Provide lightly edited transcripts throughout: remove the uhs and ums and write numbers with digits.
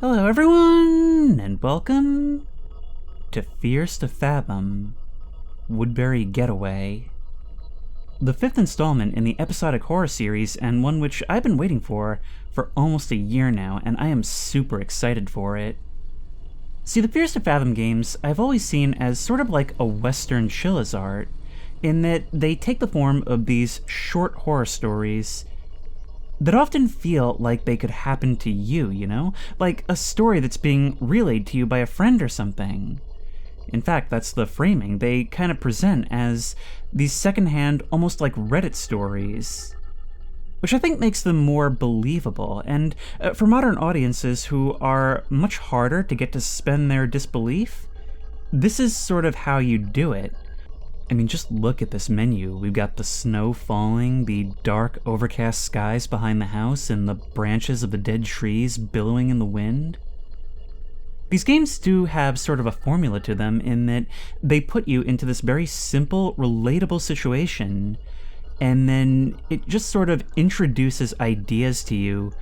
Hello everyone, and welcome to Fears to Fathom, Woodbury Getaway. The fifth installment in the episodic horror series, and one which I've been waiting for almost a year now, and I am super excited for it. See, the Fears to Fathom games I've always seen as sort of like a Western Shillazart, in that they take the form of these short horror stories that often feel like they could happen to you, you know? Like a story that's being relayed to you by a friend or something. In fact, that's the framing. They kind of present as these secondhand, almost like Reddit stories, which I think makes them more believable. And for modern audiences who are much harder to get to suspend their disbelief, this is sort of how you do it. I mean, just look at this menu. We've got the snow falling, the dark, overcast skies behind the house, and the branches of the dead trees billowing in the wind. These games do have sort of a formula to them in that they put you into this very simple, relatable situation, and then it just sort of introduces ideas to you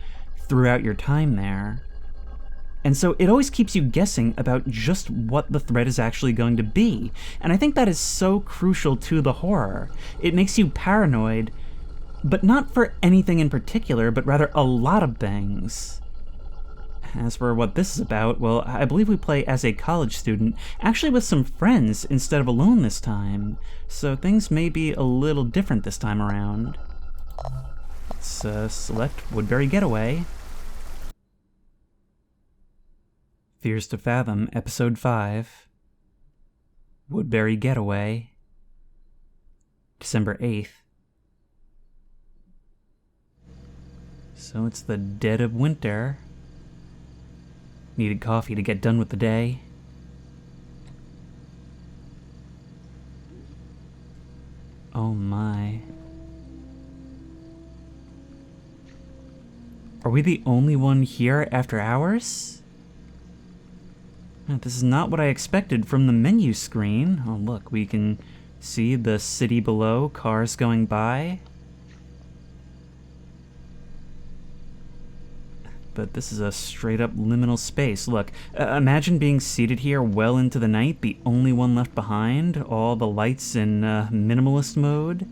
throughout your time there. And so it always keeps you guessing about just what the threat is actually going to be. And I think that is so crucial to the horror. It makes you paranoid, but not for anything in particular, but rather a lot of things. As for what this is about, well, I believe we play as a college student, actually with some friends instead of alone this time. So things may be a little different this time around. Let's select Woodbury Getaway. Fears to Fathom, Episode 5, Woodbury Getaway, December 8th. So it's the dead of winter. Needed coffee to get done with the day. Oh my. Are we the only one here after hours? This is not what I expected from the menu screen. Oh look, we can see the city below, cars going by. But this is a straight up liminal space. Look, imagine being seated here well into the night, the only one left behind, all the lights in minimalist mode.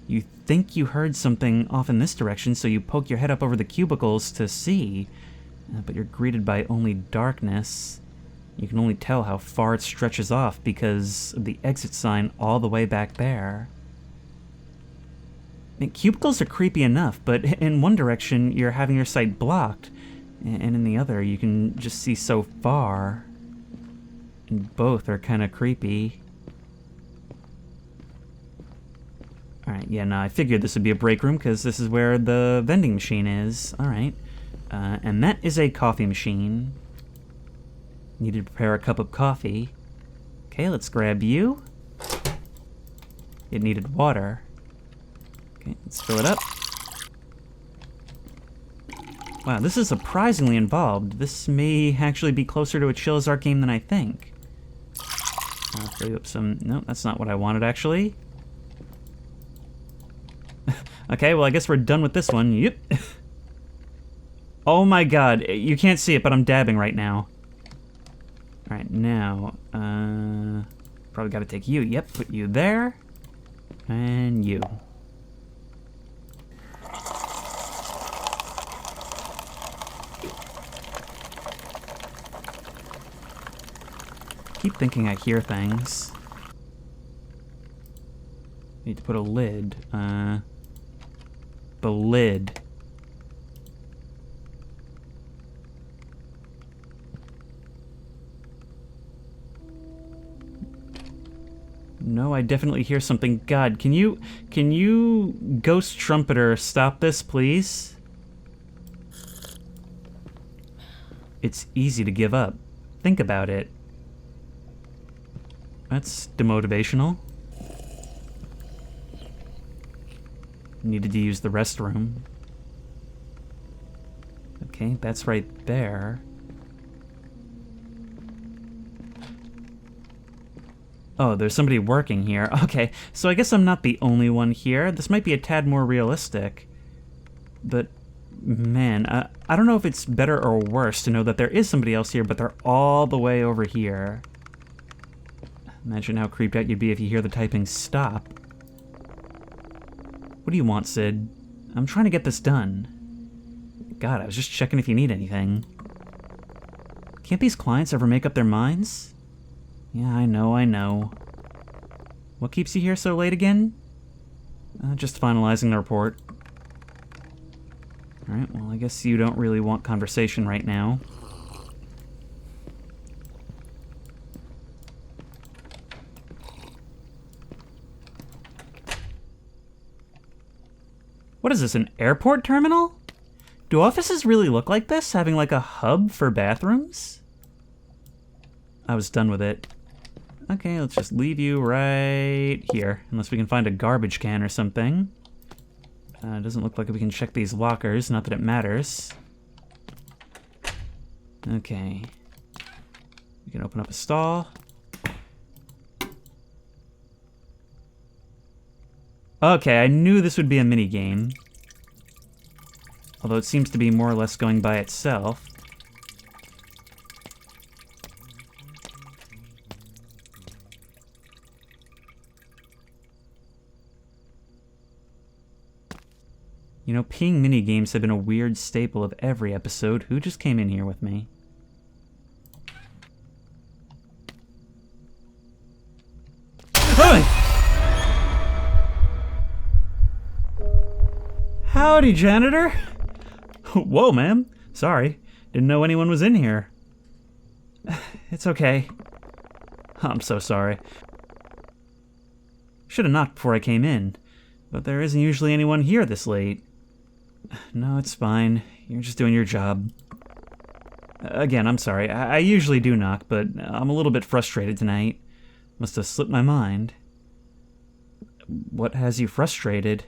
You think you heard something off in this direction, so you poke your head up over the cubicles to see, but you're greeted by only darkness. You can only tell how far it stretches off because of the exit sign all the way back there. And cubicles are creepy enough, but in one direction you're having your sight blocked, and in the other you can just see so far. And both are kind of creepy. Alright, yeah, no, I figured this would be a break room because this is where the vending machine is. Alright. And that is a coffee machine. Needed to prepare a cup of coffee. Okay, let's grab you. It needed water. Okay, let's fill it up. Wow, this is surprisingly involved. This may actually be closer to a Shillazart game than I think. I'll fill you up some... No, that's not what I wanted, actually. Okay, well, I guess we're done with this one. Yep. Oh my god, you can't see it, but I'm dabbing right now. Alright, now, probably gotta take you. Yep, put you there. And you. Keep thinking I hear things. Need to put a lid. The lid. No, I definitely hear something. God, can you, ghost trumpeter, stop this, please? It's easy to give up. Think about it. That's demotivational. Needed to use the restroom. Okay, that's right there. Oh, there's somebody working here. Okay, so I guess I'm not the only one here. This might be a tad more realistic. But Man, I don't know if it's better or worse to know that there is somebody else here, but they're all the way over here. Imagine how creeped out you'd be if you hear the typing stop. What do you want, Sid? I'm trying to get this done. God, I was just checking if you need anything. Can't these clients ever make up their minds? Yeah, I know. What keeps you here so late again? Just finalizing the report. Alright, well, I guess you don't really want conversation right now. What is this, an airport terminal? Do offices really look like this, having like a hub for bathrooms? I was done with it. Okay, let's just leave you right here, unless we can find a garbage can or something. It doesn't look like we can check these lockers, not that it matters. Okay. We can open up a stall. Okay, I knew this would be a mini game. Although it seems to be more or less going by itself. You know, peeing mini-games have been a weird staple of every episode. Who just came in here with me? Howdy, janitor! Whoa, ma'am. Sorry. Didn't know anyone was in here. It's okay. I'm so sorry. Should have knocked before I came in, but there isn't usually anyone here this late. No, it's fine. You're just doing your job. Again, I'm sorry. I usually do knock, but I'm a little bit frustrated tonight. Must have slipped my mind. What has you frustrated?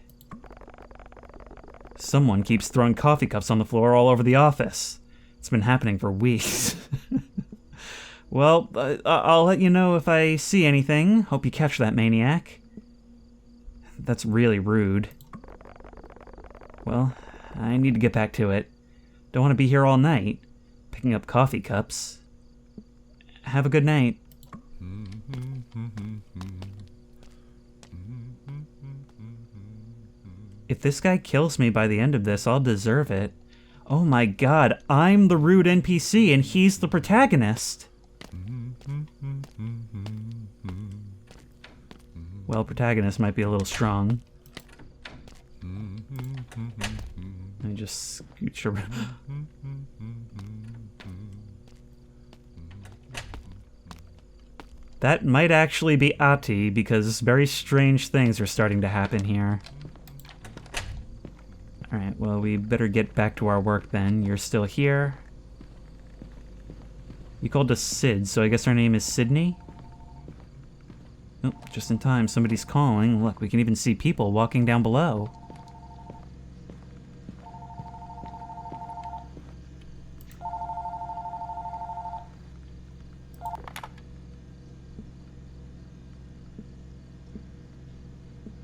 Someone keeps throwing coffee cups on the floor all over the office. It's been happening for weeks. Well, I'll let you know if I see anything. Hope you catch that maniac. That's really rude. Well, I need to get back to it. Don't want to be here all night, picking up coffee cups. Have a good night. If this guy kills me by the end of this, I'll deserve it. Oh my god, I'm the rude NPC and he's the protagonist. Well, protagonist might be a little strong. Let me just scooch around. That might actually be Ati, because very strange things are starting to happen here. Alright, well, we better get back to our work then. You're still here. You called us Sid, so I guess our name is Sydney? Oh, just in time, somebody's calling. Look, we can even see people walking down below.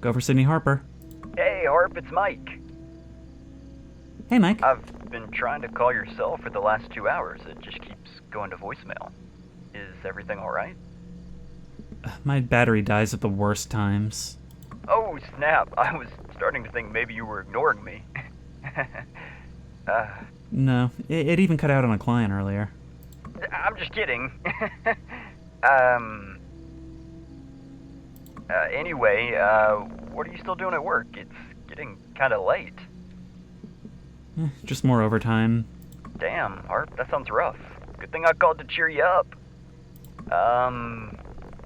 Go for Sydney Harper. Hey, Harp, it's Mike. Hey, Mike. I've been trying to call your cell for the last 2 hours. It just keeps going to voicemail. Is everything alright? My battery dies at the worst times. Oh, snap. I was starting to think maybe you were ignoring me. No, it even cut out on a client earlier. I'm just kidding. Anyway, what are you still doing at work? It's getting kind of late. Just more overtime. Damn, Harp, that sounds rough. Good thing I called to cheer you up.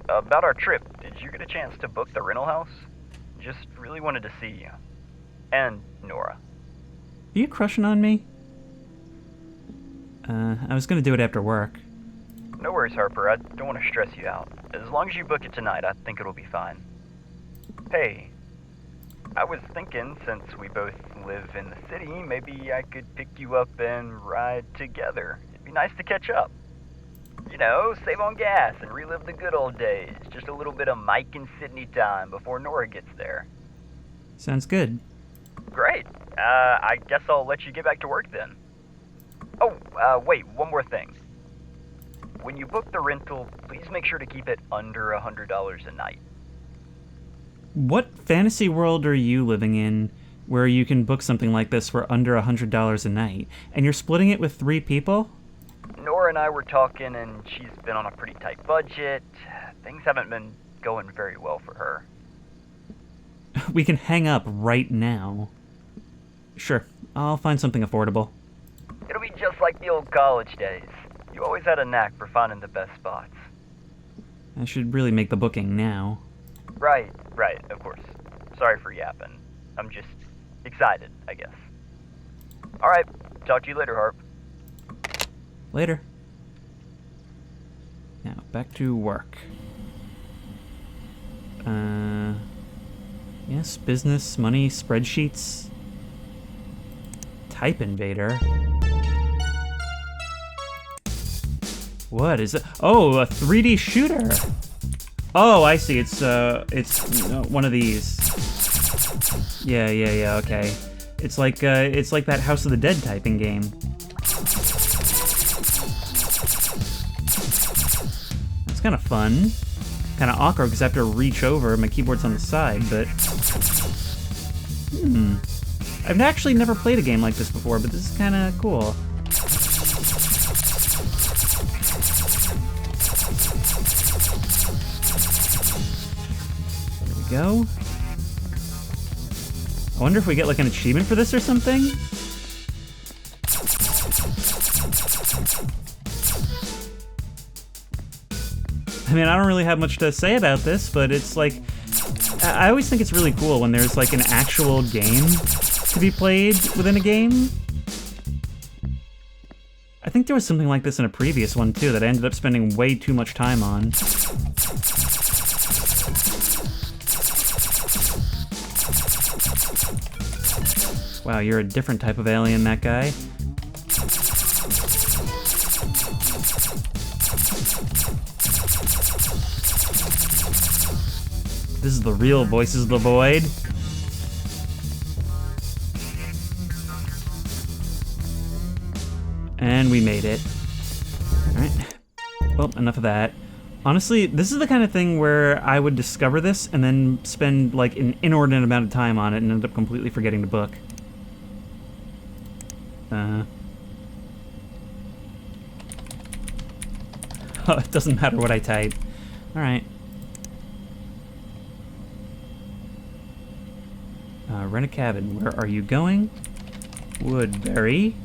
About our trip, did you get a chance to book the rental house? Just really wanted to see you. And Nora. Are you crushing on me? I was gonna do it after work. No worries, Harper. I don't want to stress you out. As long as you book it tonight, I think it'll be fine. Hey, I was thinking, since we both live in the city, maybe I could pick you up and ride together. It'd be nice to catch up. You know, save on gas and relive the good old days. Just a little bit of Mike and Sydney time before Nora gets there. Sounds good. Great. I guess I'll let you get back to work then. Oh, wait, one more thing. When you book the rental, please make sure to keep it under $100 a night. What fantasy world are you living in where you can book something like this for under $100 a night? And you're splitting it with 3 people? Nora and I were talking, and she's been on a pretty tight budget. Things haven't been going very well for her. We can hang up right now. Sure, I'll find something affordable. It'll be just like the old college days. You always had a knack for finding the best spots. I should really make the booking now. Right, of course. Sorry for yapping. I'm just excited, I guess. Alright, talk to you later, Harp. Later. Now, back to work. Yes, business, money, spreadsheets. Type Invader. What is it? Oh, a 3D shooter. Oh, I see. It's one of these. Yeah, okay. It's like that House of the Dead typing game. That's kind of fun. Kind of awkward because I have to reach over. My keyboard's on the side, but I've actually never played a game like this before, but this is kind of cool. There we go. I wonder if we get like an achievement for this or something? I mean, I don't really have much to say about this, but it's like, I always think it's really cool when there's like an actual game to be played within a game. I think there was something like this in a previous one too that I ended up spending way too much time on. Wow, you're a different type of alien, that guy. This is the real Voices of the Void. And we made it. Alright. Well, enough of that. Honestly, this is the kind of thing where I would discover this and then spend like an inordinate amount of time on it and end up completely forgetting the book. Oh, it doesn't matter what I type. Alright. Rent a cabin. Where are you going? Woodbury.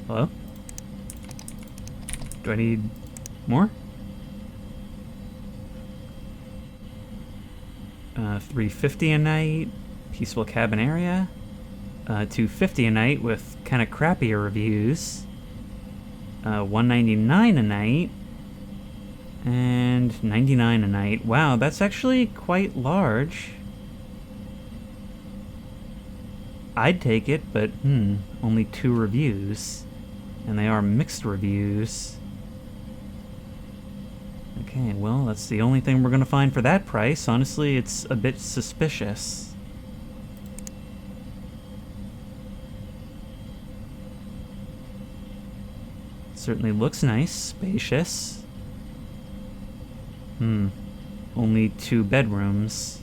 Hello? Do I need more? $350 a night. Peaceful cabin area. $250 a night with kind of crappier reviews. $199 a night. And $99 a night. Wow, that's actually quite large. I'd take it, but only 2 reviews. And they are mixed reviews. Okay, well, that's the only thing we're gonna find for that price. Honestly, it's a bit suspicious. Certainly looks nice, spacious. Only 2 bedrooms.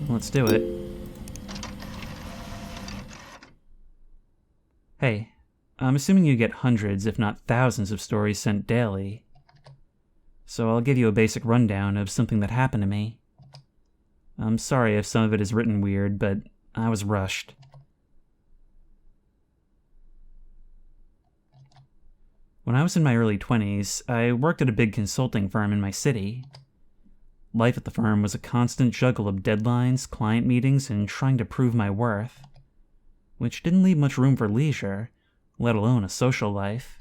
Let's do it. Hey, I'm assuming you get hundreds, if not thousands, of stories sent daily. So I'll give you a basic rundown of something that happened to me. I'm sorry if some of it is written weird, but I was rushed. When I was in my early 20s, I worked at a big consulting firm in my city. Life at the firm was a constant juggle of deadlines, client meetings, and trying to prove my worth, which didn't leave much room for leisure, let alone a social life.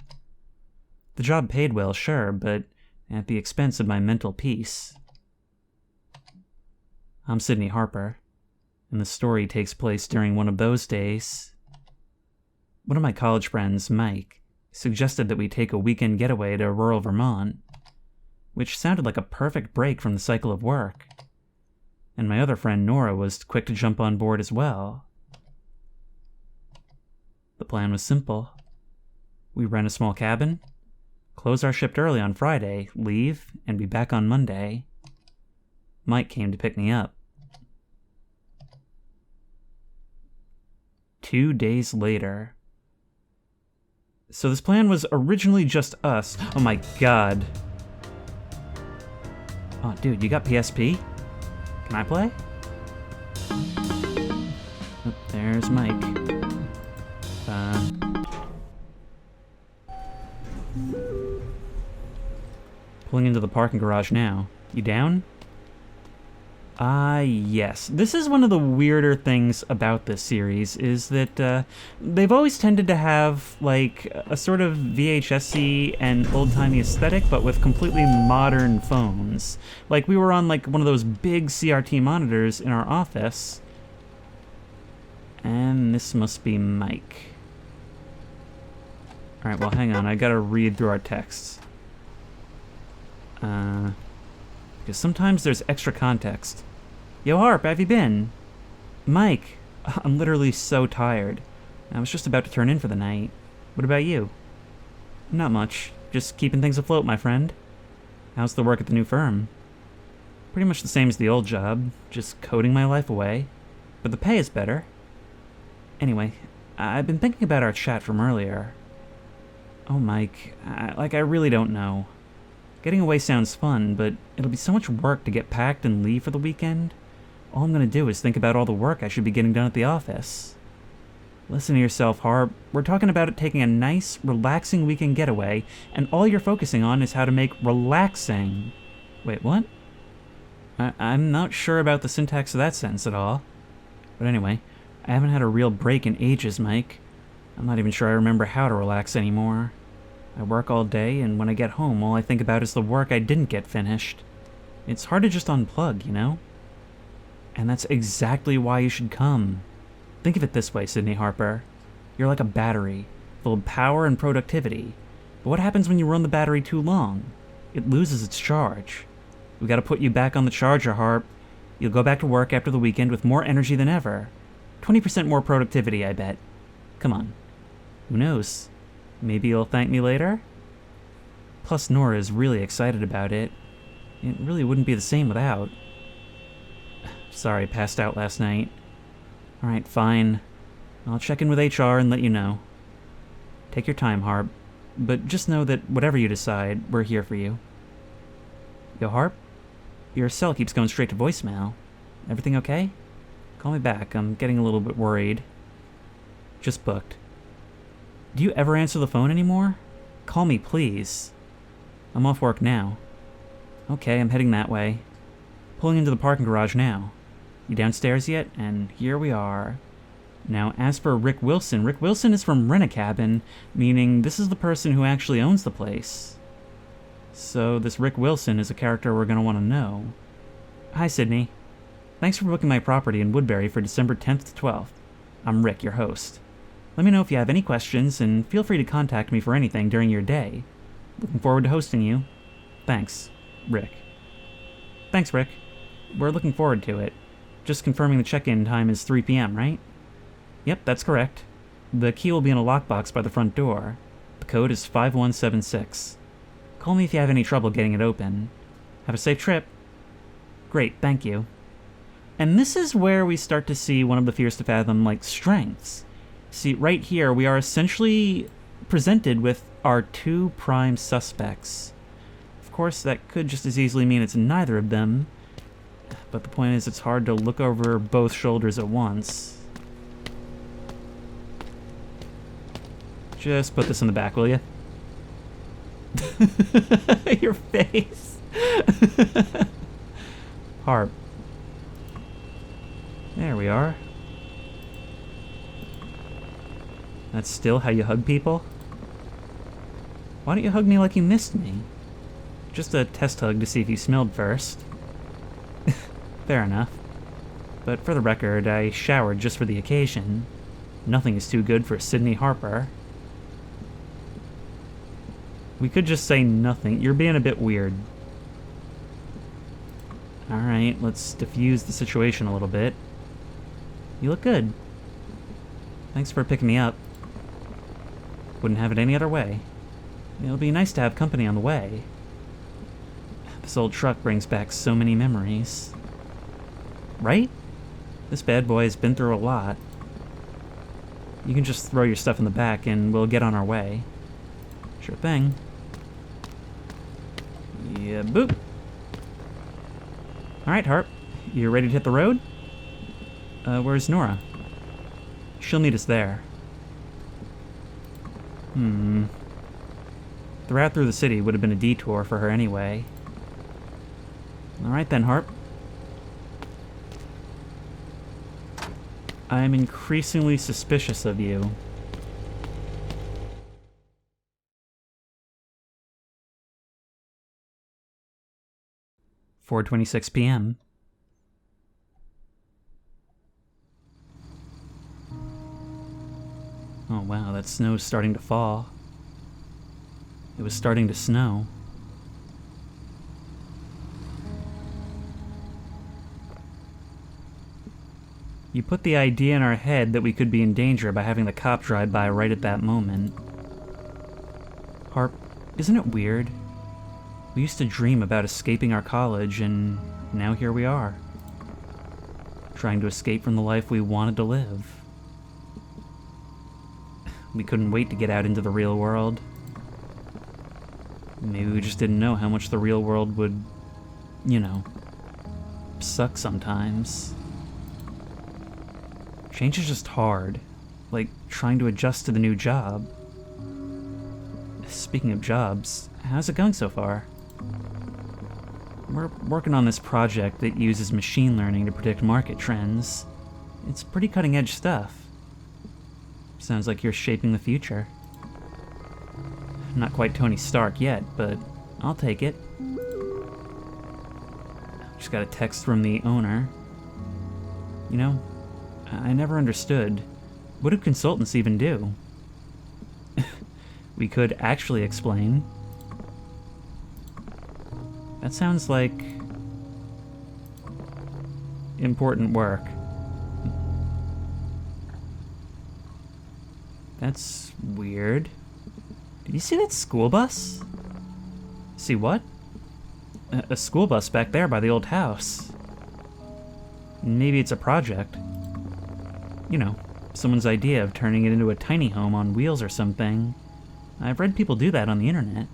The job paid well, sure, but at the expense of my mental peace. I'm Sydney Harper, and the story takes place during one of those days. One of my college friends, Mike, suggested that we take a weekend getaway to rural Vermont. which sounded like a perfect break from the cycle of work. And my other friend Nora was quick to jump on board as well. The plan was simple. We rent a small cabin, close our shift early on Friday, leave, and be back on Monday. Mike came to pick me up. 2 days later. So this plan was originally just us. Oh my god. Oh, dude, you got PSP? Can I play? Oh, there's Mike. Pulling into the parking garage now. You down? Yes. This is one of the weirder things about this series, is that they've always tended to have, like, a sort of VHS-y and old-timey aesthetic, but with completely modern phones. Like, we were on, like, one of those big CRT monitors in our office. And this must be Mike. Alright, well, hang on. I gotta read through our texts. Because sometimes there's extra context. Yo, Harp, have you been? Mike, I'm literally so tired. I was just about to turn in for the night. What about you? Not much. Just keeping things afloat, my friend. How's the work at the new firm? Pretty much the same as the old job, just coding my life away. But the pay is better. Anyway, I've been thinking about our chat from earlier. Oh, Mike, I really don't know. Getting away sounds fun, but it'll be so much work to get packed and leave for the weekend. All I'm gonna do is think about all the work I should be getting done at the office. Listen to yourself, Harp. We're talking about it taking a nice, relaxing weekend getaway, and all you're focusing on is how to make relaxing. Wait, what? I'm not sure about the syntax of that sentence at all. But anyway, I haven't had a real break in ages, Mike. I'm not even sure I remember how to relax anymore. I work all day, and when I get home, all I think about is the work I didn't get finished. It's hard to just unplug, you know? And that's exactly why you should come. Think of it this way, Sydney Harper. You're like a battery, full of power and productivity. But what happens when you run the battery too long? It loses its charge. We gotta put you back on the charger, Harp. You'll go back to work after the weekend with more energy than ever. 20% more productivity, I bet. Come on. Who knows? Maybe you'll thank me later? Plus, Nora is really excited about it. It really wouldn't be the same without. Sorry, passed out last night. Alright, fine. I'll check in with HR and let you know. Take your time, Harp. But just know that whatever you decide, we're here for you. Yo, Harp? Your cell keeps going straight to voicemail. Everything okay? Call me back. I'm getting a little bit worried. Just booked. Do you ever answer the phone anymore? Call me, please. I'm off work now. Okay, I'm heading that way. Pulling into the parking garage now. You downstairs yet? And here we are. Now, as for Rick Wilson is from Rent-A-Cabin, meaning this is the person who actually owns the place. So this Rick Wilson is a character we're going to want to know. Hi, Sydney. Thanks for booking my property in Woodbury for December 10th to 12th. I'm Rick, your host. Let me know if you have any questions, and feel free to contact me for anything during your day. Looking forward to hosting you. Thanks, Rick. Thanks, Rick. We're looking forward to it. Just confirming the check-in time is 3 p.m., right? Yep, that's correct. The key will be in a lockbox by the front door. The code is 5176. Call me if you have any trouble getting it open. Have a safe trip. Great, thank you. And this is where we start to see one of the Fears to Fathom, like, strengths. See, right here, we are essentially presented with our two prime suspects. Of course, that could just as easily mean it's neither of them, but the point is it's hard to look over both shoulders at once. Just put this in the back, will you? Your face. Harp. There we are. That's still how you hug people? Why don't you hug me like you missed me? Just a test hug to see if you smelled first. Fair enough. But for the record, I showered just for the occasion. Nothing is too good for Sydney Harper. We could just say nothing. You're being a bit weird. Alright, let's diffuse the situation a little bit. You look good. Thanks for picking me up. Wouldn't have it any other way. It'll be nice to have company on the way. This old truck brings back so many memories. Right? This bad boy has been through a lot. You can just throw your stuff in the back and we'll get on our way. Sure thing. Yeah, boop. Alright, Harp. You ready to hit the road? Where's Nora? She'll meet us there. The route through the city would have been a detour for her anyway. Alright then, Harp. I'm increasingly suspicious of you. "4:26 p.m. Oh wow, that snow's starting to fall. It was starting to snow. You put the idea in our head that we could be in danger by having the cop drive by right at that moment. Harp, isn't it weird? We used to dream about escaping our college, and now here we are. Trying to escape from the life we wanted to live. We couldn't wait to get out into the real world. Maybe we just didn't know how much the real world would, you know, suck sometimes. Change is just hard, like trying to adjust to the new job. Speaking of jobs, how's it going so far? We're working on this project that uses machine learning to predict market trends. It's pretty cutting-edge stuff. Sounds like you're shaping the future. Not quite Tony Stark yet, but I'll take it. Just got a text from the owner. You know, I never understood. What do consultants even do? We could actually explain. That sounds like important work. That's weird. Did you see that school bus? See what? A school bus back there by the old house. Maybe it's a project. You know, someone's idea of turning it into a tiny home on wheels or something. I've read people do that on the internet.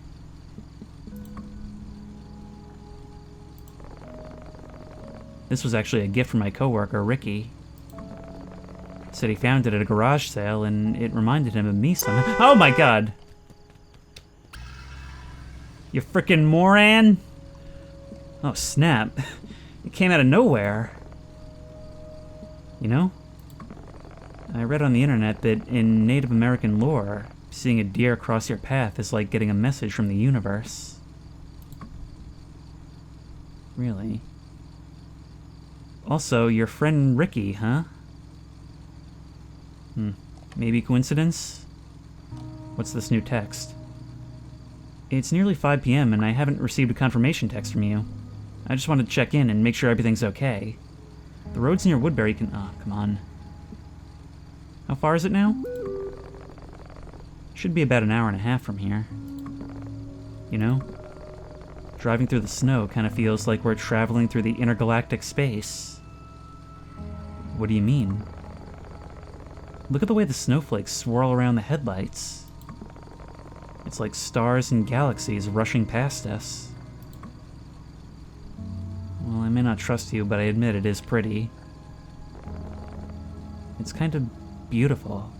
This was actually a gift from my coworker, Ricky. Said he found it at a garage sale and it reminded him of me somehow. Oh my god! You frickin' moron! Oh snap. It came out of nowhere. You know? I read on the internet that in Native American lore, seeing a deer cross your path is like getting a message from the universe. Really? Also, your friend Ricky, huh? Maybe coincidence? What's this new text? It's nearly 5 p.m. and I haven't received a confirmation text from you. I just wanted to check in and make sure everything's okay. The roads near Woodbury can... Oh, come on. How far is it now? Should be about an hour and a half from here. You know? Driving through the snow kind of feels like we're traveling through the intergalactic space. What do you mean? Look at the way the snowflakes swirl around the headlights. It's like stars and galaxies rushing past us. Well, I may not trust you, but I admit it is pretty. It's kind of beautiful.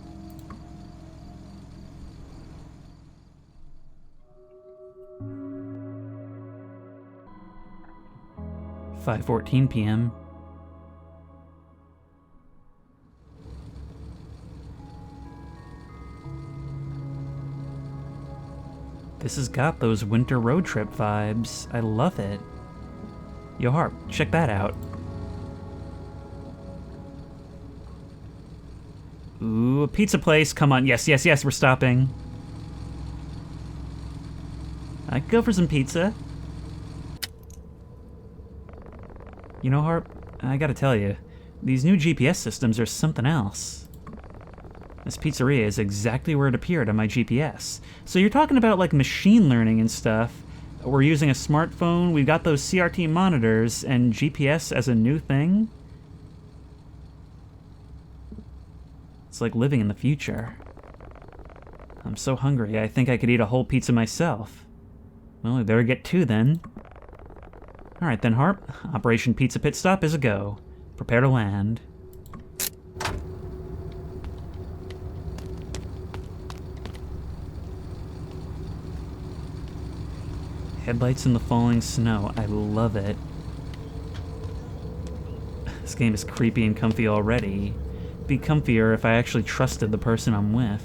"5:14 p.m. This has got those winter road trip vibes. I love it. Yo, Harp, check that out. Ooh, a pizza place. Come on. Yes, yes, yes, we're stopping. I'd go for some pizza. You know, Harp, I gotta tell you, these new GPS systems are something else. This pizzeria is exactly where it appeared on my GPS. So you're talking about like machine learning and stuff. We're using a smartphone, we've got those CRT monitors, and GPS as a new thing? It's like living in the future. I'm so hungry, I think I could eat a whole pizza myself. Well, we better get two then. Alright then, Harp. Operation Pizza Pit Stop is a go. Prepare to land. Headlights in the falling snow. I love it. This game is creepy and comfy already. It'd be comfier if I actually trusted the person I'm with.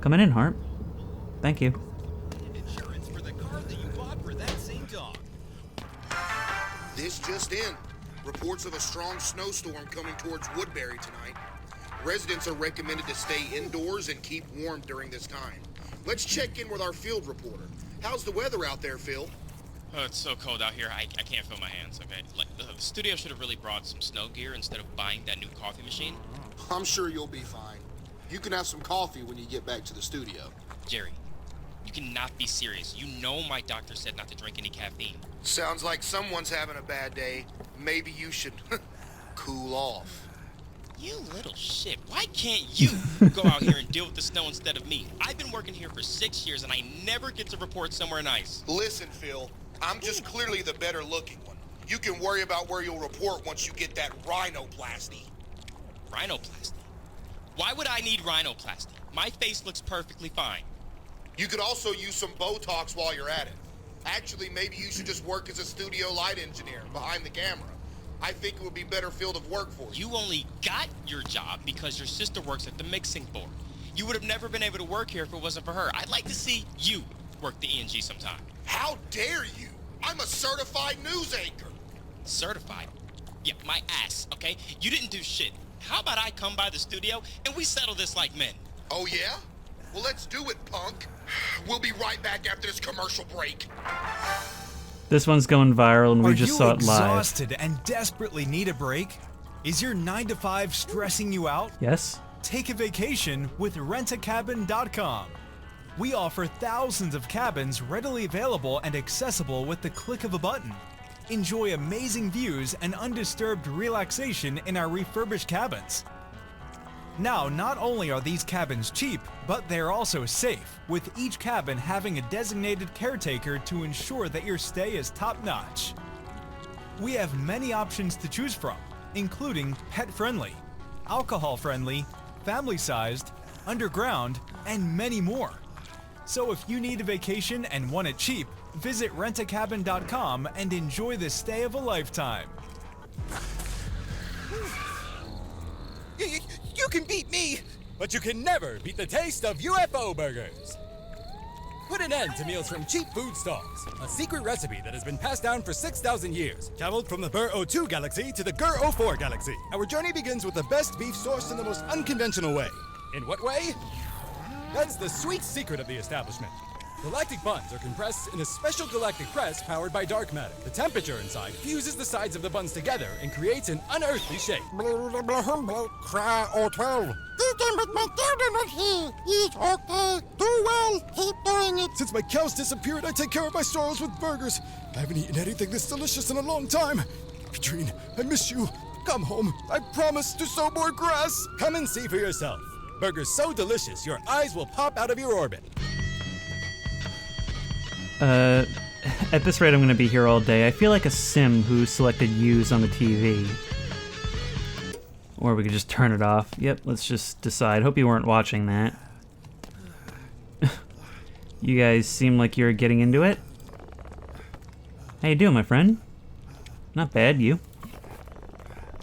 Coming in, Harp. Thank you. Insurance for the car that you bought for that same dog. This just in. Reports of a strong snowstorm coming towards Woodbury tonight. Residents are recommended to stay indoors and keep warm during this time. Let's check in with our field reporter. How's the weather out there, Phil? Oh, it's so cold out here, I can't feel my hands, okay? Like, the studio should have really brought some snow gear instead of buying that new coffee machine. I'm sure you'll be fine. You can have some coffee when you get back to the studio. Jerry, you cannot be serious. You know my doctor said not to drink any caffeine. Sounds like someone's having a bad day. Maybe you should cool off. You little shit, why can't you go out here and deal with the snow instead of me? I've been working here for 6 years and I never get to report somewhere nice. Listen, Phil, I'm just clearly the better looking one. You can worry about where you'll report once you get that rhinoplasty. Rhinoplasty? Why would I need rhinoplasty? My face looks perfectly fine. You could also use some Botox while you're at it. Actually, maybe you should just work as a studio light engineer behind the camera. I think it would be better field of work for you. You only got your job because your sister works at the mixing board. You would have never been able to work here if it wasn't for her. I'd like to see you work the ENG sometime. How dare you? I'm a certified news anchor. Certified? Yeah, my ass, okay? You didn't do shit. How about I come by the studio and we settle this like men? Oh, yeah? Well, let's do it, punk. We'll be right back after this commercial break. This one's going viral and we just saw it live. Are you exhausted and desperately need a break? Is your 9-to-5 stressing you out? Yes? Take a vacation with rentacabin.com. We offer thousands of cabins readily available and accessible with the click of a button. Enjoy amazing views and undisturbed relaxation in our refurbished cabins. Now, not only are these cabins cheap, but they're also safe, with each cabin having a designated caretaker to ensure that your stay is top-notch. We have many options to choose from, including pet-friendly, alcohol-friendly, family-sized, underground, and many more. So if you need a vacation and want it cheap, visit rentacabin.com and enjoy the stay of a lifetime. You can beat me, but you can never beat the taste of UFO burgers. Put an end to meals from cheap food stalls. A secret recipe that has been passed down for 6,000 years. Traveled from the Burr 02 galaxy to the Gur 04 galaxy. Our journey begins with the best beef sourced in the most unconventional way. In what way? That's the sweet secret of the establishment. Galactic buns are compressed in a special galactic press powered by dark matter. The temperature inside fuses the sides of the buns together and creates an unearthly shape. Cry or 12. Eating with my children not here. Eat okay. Do well. Keep doing it. Since my cows disappeared, I take care of my sorrows with burgers. I haven't eaten anything this delicious in a long time. Katrine, I miss you. Come home. I promise to sow more grass. Come and see for yourself. Burgers so delicious, your eyes will pop out of your orbit. At this rate I'm gonna be here all day. I feel like a sim who selected use on the TV. Or we could just turn it off. Yep, let's just decide. Hope you weren't watching that. You guys seem like you're getting into it. How you doing, my friend? Not bad, you.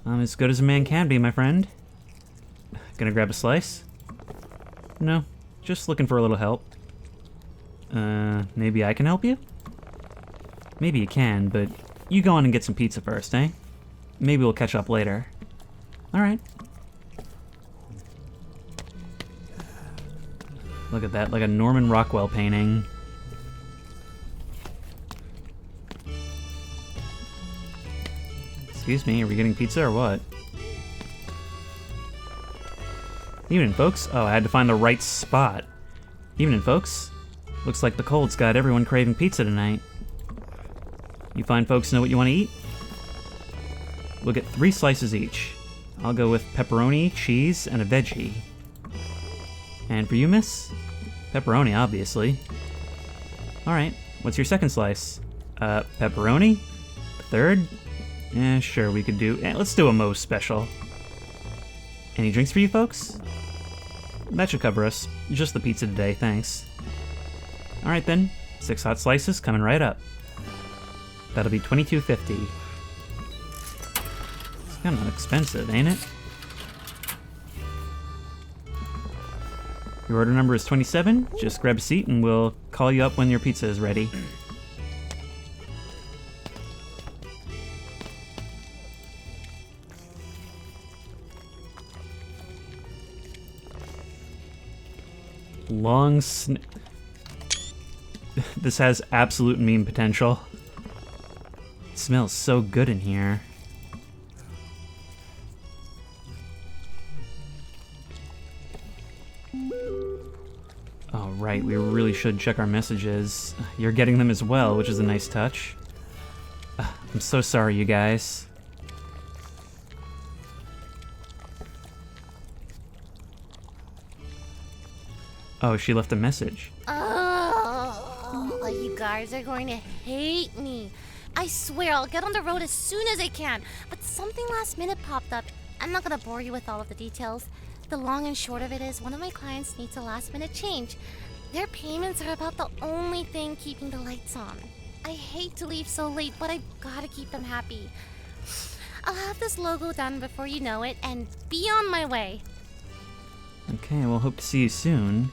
I'm as good as a man can be, my friend. Gonna grab a slice? No, just looking for a little help. Maybe I can help you? Maybe you can, but you go on and get some pizza first, eh? Maybe we'll catch up later. Alright. Look at that, like a Norman Rockwell painting. Excuse me, are we getting pizza or what? Evening, folks. Oh, I had to find the right spot. Evening, folks. Looks like the cold's got everyone craving pizza tonight. You fine folks know what you want to eat? We'll get 3 slices each. I'll go with pepperoni, cheese, and a veggie. And for you, miss? Pepperoni, obviously. Alright, what's your second slice? Pepperoni? Third? Sure, we could do... let's do a Moe's special. Any drinks for you folks? That should cover us. Just the pizza today, thanks. Alright then, 6 hot slices coming right up. That'll be $22.50. It's kind of expensive, ain't it? Your order number is 27. Just grab a seat and we'll call you up when your pizza is ready. This has absolute meme potential. It smells so good in here. Oh, right, we really should check our messages. You're getting them as well, which is a nice touch. I'm so sorry, you guys. Oh, she left a message. Oh, you guys are going to hate me. I swear I'll get on the road as soon as I can, but something last minute popped up. I'm not gonna bore you with all of the details. The long and short of it is one of my clients needs a last minute change. Their payments are about the only thing keeping the lights on. I hate to leave so late, but I gotta keep them happy. I'll have this logo done before you know it and be on my way. Okay, well, hope to see you soon.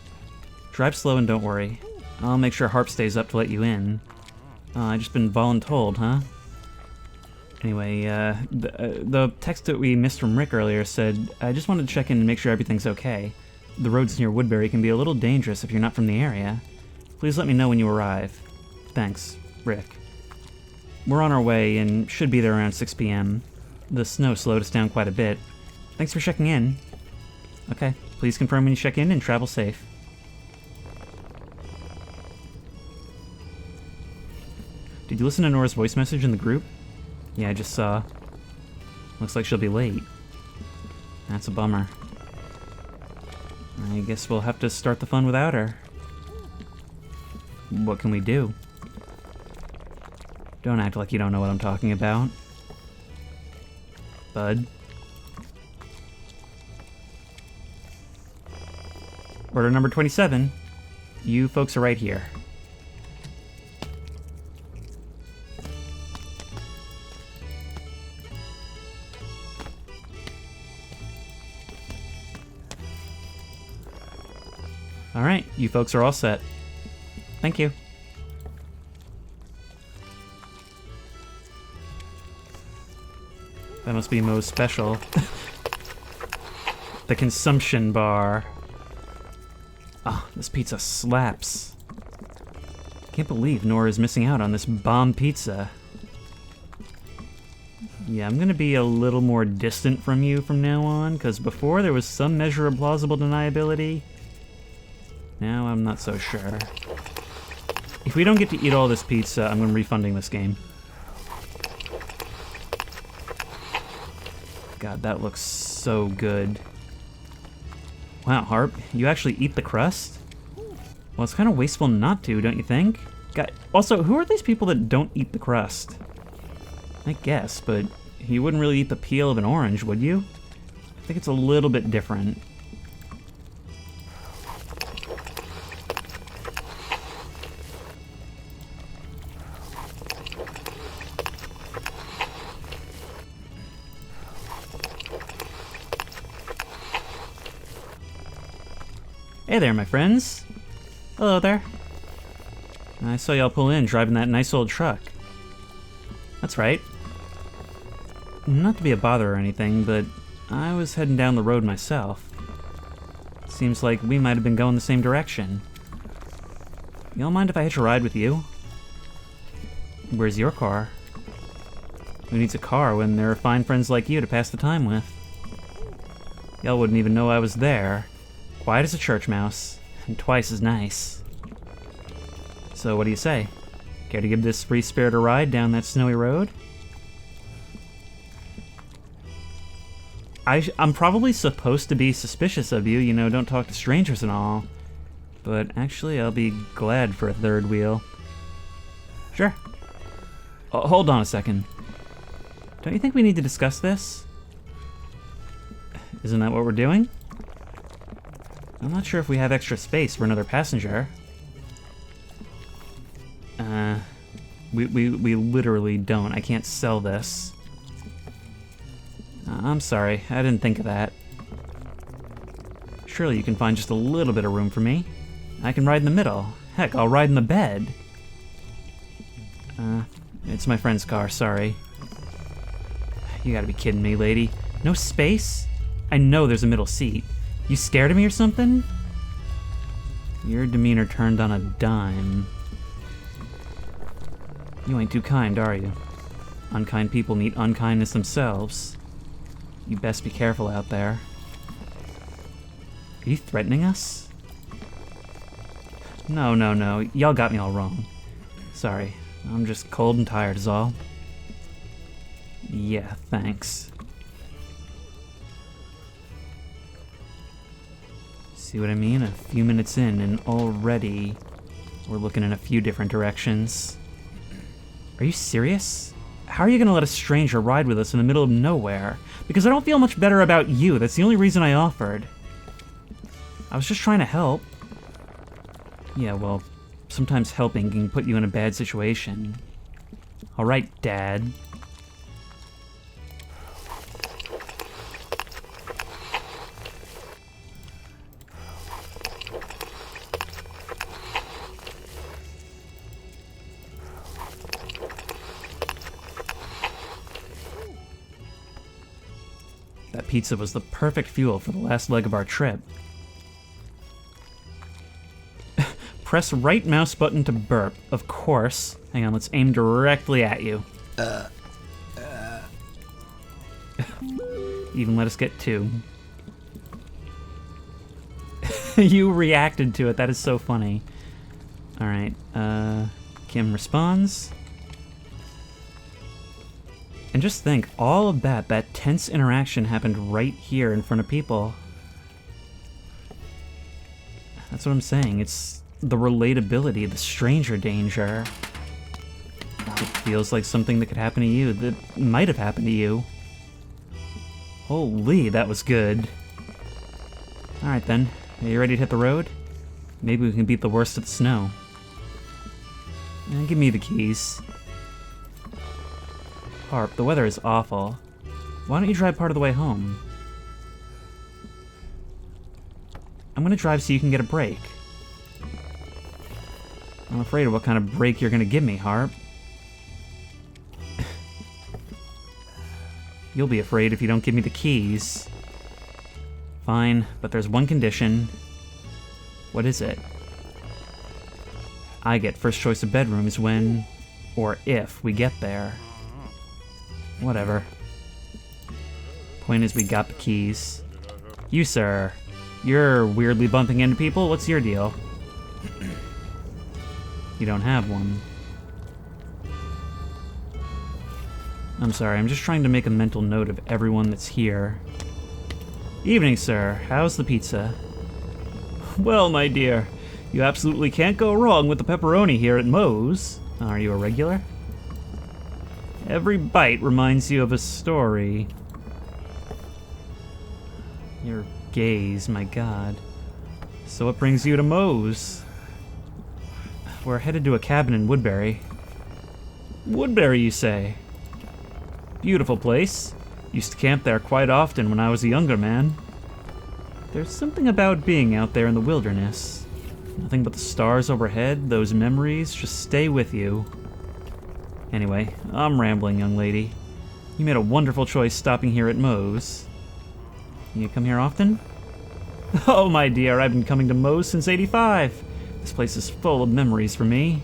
Drive slow and don't worry. I'll make sure Harp stays up to let you in. I just been voluntold, huh? Anyway, the text that we missed from Rick earlier said, I just wanted to check in and make sure everything's okay. The roads near Woodbury can be a little dangerous if you're not from the area. Please let me know when you arrive. Thanks, Rick. We're on our way and should be there around 6 p.m. The snow slowed us down quite a bit. Thanks for checking in. Okay, please confirm when you check in and travel safe. Did you listen to Nora's voice message in the group? Yeah, I just saw. Looks like she'll be late. That's a bummer. I guess we'll have to start the fun without her. What can we do? Don't act like you don't know what I'm talking about. Bud. Order number 27. You folks are right here. Alright, you folks are all set. Thank you. That must be Moe's special. The consumption bar. Ah, this pizza slaps. Can't believe Nora's missing out on this bomb pizza. Yeah, I'm gonna be a little more distant from you from now on, because before there was some measure of plausible deniability. Now I'm not so sure. If we don't get to eat all this pizza, I'm refunding this game. God, that looks so good. Wow, Harp, you actually eat the crust? Well, it's kind of wasteful not to, don't you think? God, also, who are these people that don't eat the crust? I guess, but you wouldn't really eat the peel of an orange, would you? I think it's a little bit different. Hey there, my friends. Hello there. I saw y'all pull in driving that nice old truck. That's right. Not to be a bother or anything, but I was heading down the road myself. Seems like we might have been going the same direction. Y'all mind if I hitch a ride with you? Where's your car? Who needs a car when there are fine friends like you to pass the time with? Y'all wouldn't even know I was there. Quiet as a church mouse, and twice as nice. So what do you say? Care to give this free spirit a ride down that snowy road? I'm probably supposed to be suspicious of you, you know, don't talk to strangers and all. But actually, I'll be glad for a third wheel. Sure. Hold on a second. Don't you think we need to discuss this? Isn't that what we're doing? I'm not sure if we have extra space for another passenger. We literally don't. I can't sell this. I'm sorry, I didn't think of that. Surely you can find just a little bit of room for me. I can ride in the middle. Heck, I'll ride in the bed. It's my friend's car, sorry. You gotta be kidding me, lady. No space? I know there's a middle seat. You scared of me or something? Your demeanor turned on a dime. You ain't too kind, are you? Unkind people meet unkindness themselves. You best be careful out there. Are you threatening us? No. Y'all got me all wrong. Sorry. I'm just cold and tired is all. Yeah, thanks. See what I mean? A few minutes in and already we're looking in a few different directions. Are you serious? How are you gonna let a stranger ride with us in the middle of nowhere? Because I don't feel much better about you. That's the only reason I offered. I was just trying to help. Yeah, well, sometimes helping can put you in a bad situation. Alright, Dad. That pizza was the perfect fuel for the last leg of our trip. Press right mouse button to burp, of course. Hang on, let's aim directly at you. Even let us get two. You reacted to it, that is so funny. Alright, Kim responds. And just think, all of that tense interaction happened right here in front of people. That's what I'm saying, it's the relatability, the stranger danger. It feels like something that could happen to you, that might have happened to you. Holy, that was good. Alright then, are you ready to hit the road? Maybe we can beat the worst of the snow. Give me the keys. Harp, the weather is awful. Why don't you drive part of the way home? I'm gonna drive so you can get a break. I'm afraid of what kind of break you're gonna give me, Harp. You'll be afraid if you don't give me the keys. Fine, but there's one condition. What is it? I get first choice of bedrooms when, or if, we get there. Whatever. Point is, we got the keys. You, sir. You're weirdly bumping into people? What's your deal? You don't have one. I'm sorry, I'm just trying to make a mental note of everyone that's here. Evening, sir. How's the pizza? Well, my dear, you absolutely can't go wrong with the pepperoni here at Moe's. Are you a regular? Every bite reminds you of a story. Your gaze, my god. So what brings you to Moe's? We're headed to a cabin in Woodbury. Woodbury, you say? Beautiful place. Used to camp there quite often when I was a younger man. There's something about being out there in the wilderness. Nothing but the stars overhead, those memories just stay with you. Anyway, I'm rambling, young lady. You made a wonderful choice stopping here at Moe's. You come here often? Oh, my dear, I've been coming to Moe's since '85. This place is full of memories for me.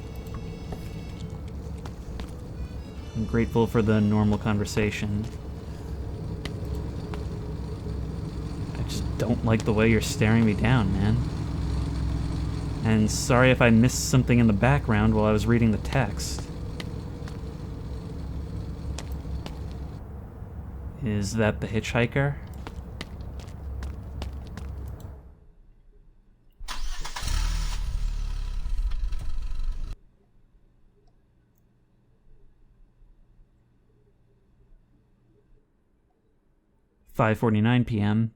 I'm Grateful for the normal conversation. I just don't like the way you're staring me down, man. And sorry if I missed something in the background while I was reading the text. Is that the hitchhiker? "5:49 p.m.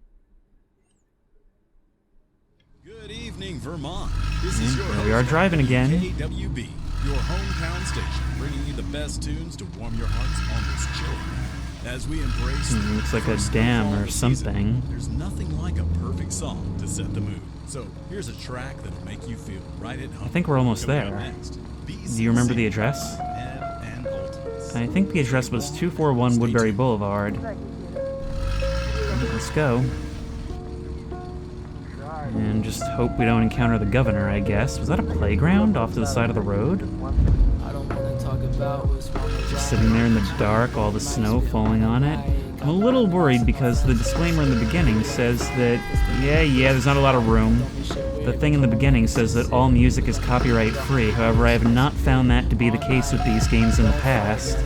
Good evening, Vermont. This is your Here we are driving again. KWB, your hometown station, bringing you the best tunes to warm your hearts on this chilly night. As we embrace Looks like a first dam snowfall or of the season, something. there's nothing like a perfect song to set the mood. So here's a track that'll make you feel right at home. I think we're almost Coming up there. next, Do you remember the address? and Ultimates. I think the address was 241 Woodbury Boulevard. Let's go. And just hope we don't encounter the governor, I guess. Was that a playground off to the side of the road? Just sitting there in the dark, all the snow falling on it. I'm a little worried because the disclaimer in the beginning says that, yeah, there's not a lot of room. The thing in the beginning says that all music is copyright free. However, I have not found that to be the case with these games in the past.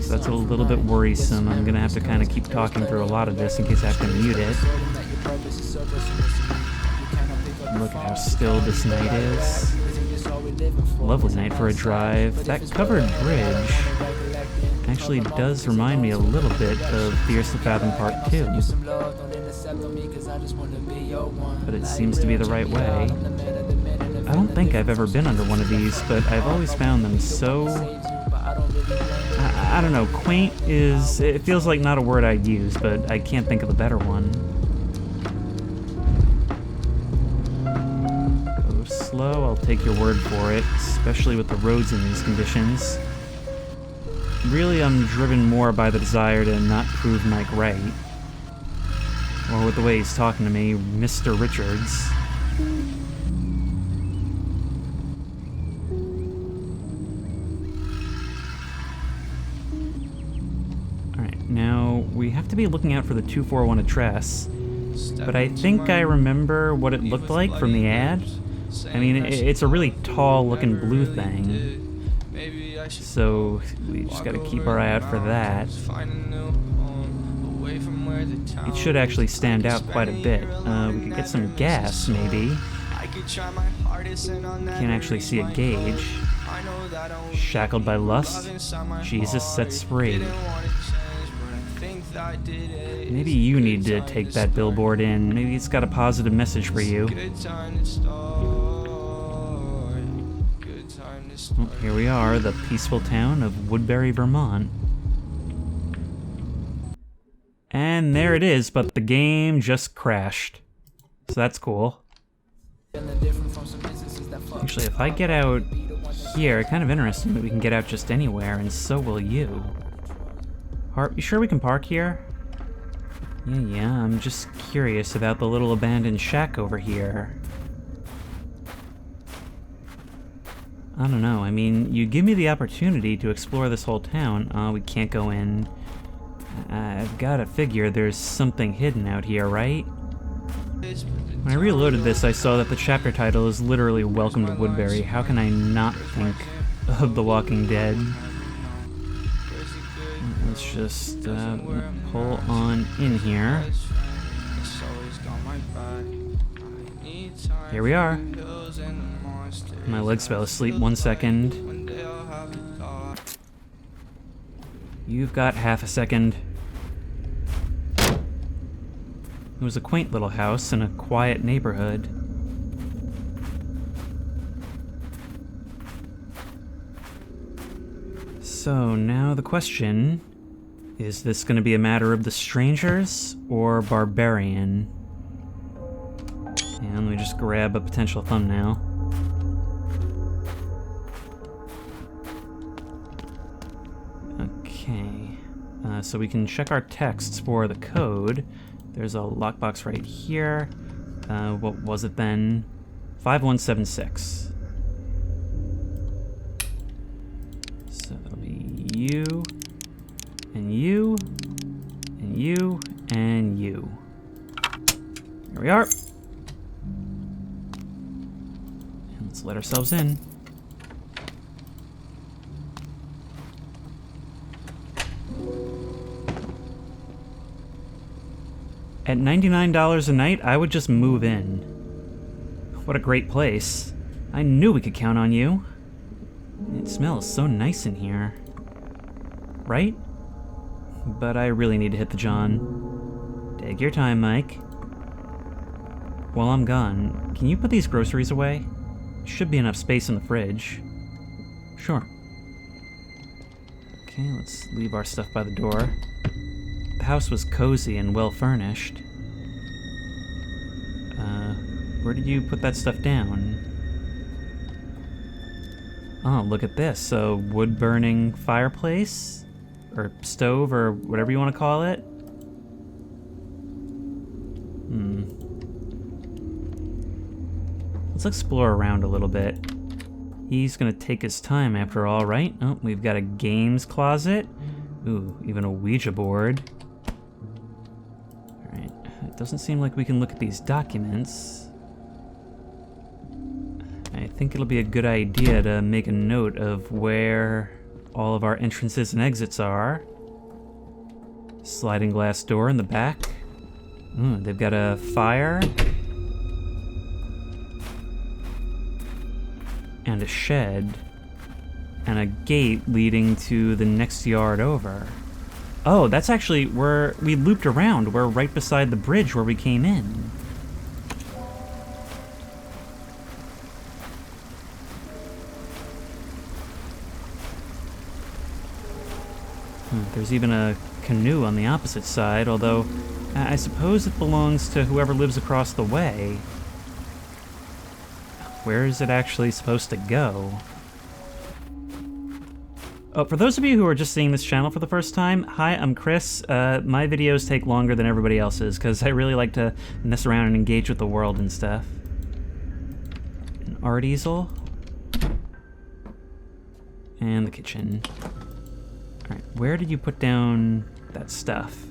So that's a little bit worrisome. I'm gonna have to kind of keep talking through a lot of this in case I have to mute it. Look at how still this night is. Lovely night for a drive. That covered bridge actually does remind me a little bit of Fears to Fathom Part 2. But it seems to be the right way. I don't think I've ever been under one of these, but I've always found them so... I don't know, quaint is... It feels like not a word I'd use, but I can't think of a better one. Go slow, I'll take your word for it, especially with the roads in these conditions. Really, I'm driven more by the desire to not prove Mike right. Or with the way he's talking to me, Mr. Richards. Alright, now we have to be looking out for the 241 address, but I think I remember what it looked like from the ad. I mean, it's a really tall looking blue thing. So we just gotta keep our eye out for that. It should actually stand out quite a bit. We could get some gas, maybe. Can't actually see a gauge. Shackled by lust, Jesus sets free. Maybe you need to take that billboard in. Maybe it's got a positive message for you. Well, here we are, the peaceful town of Woodbury, Vermont. And there it is, but the game just crashed. So that's cool. Actually, if I get out here, kind of interesting that we can get out just anywhere, and so will you. You sure we can park here? Yeah, I'm just curious about the little abandoned shack over here. I don't know, I mean, you give me the opportunity to explore this whole town. We can't go in. I've gotta figure there's something hidden out here, right? When I reloaded this, I saw that the chapter title is literally Welcome to Woodbury. How can I not think of The Walking Dead? Let's just pull on in here. Here we are. My legs fell asleep 1 second. You've got half a second. It was a quaint little house in a quiet neighborhood. So now the question, is this going to be a matter of the strangers or barbarian? And let me just grab a potential thumbnail. Okay, so we can check our texts for the code. There's a lockbox right here. What was it then? 5176. So that'll be you. And you. And you. And you. Here we are. And let's let ourselves in. At $99 a night, I would just move in. What a great place. I knew we could count on you. It smells so nice in here. Right? But I really need to hit the John. Take your time, Mike. While I'm gone, can you put these groceries away? Should be enough space in the fridge. Sure. Okay, let's leave our stuff by the door. The house was cozy and well furnished. Where did you put that stuff down? Oh, look at this. A wood-burning fireplace? Or stove, or whatever you want to call it? Let's explore around a little bit. He's gonna take his time after all, right? Oh, we've got a games closet. Ooh, even a Ouija board. Alright, it doesn't seem like we can look at these documents. I think it'll be a good idea to make a note of where all of our entrances and exits are. Sliding glass door in the back. Ooh, they've got a fire. And a shed. And a gate leading to the next yard over. Oh, that's actually where we looped around. We're right beside the bridge where we came in. There's even a canoe on the opposite side, although I suppose it belongs to whoever lives across the way. Where is it actually supposed to go? Oh, for those of you who are just seeing this channel for the first time, hi, I'm Chris. My videos take longer than everybody else's, because I really like to mess around and engage with the world and stuff. An art easel. And the kitchen. Alright, where did you put down that stuff?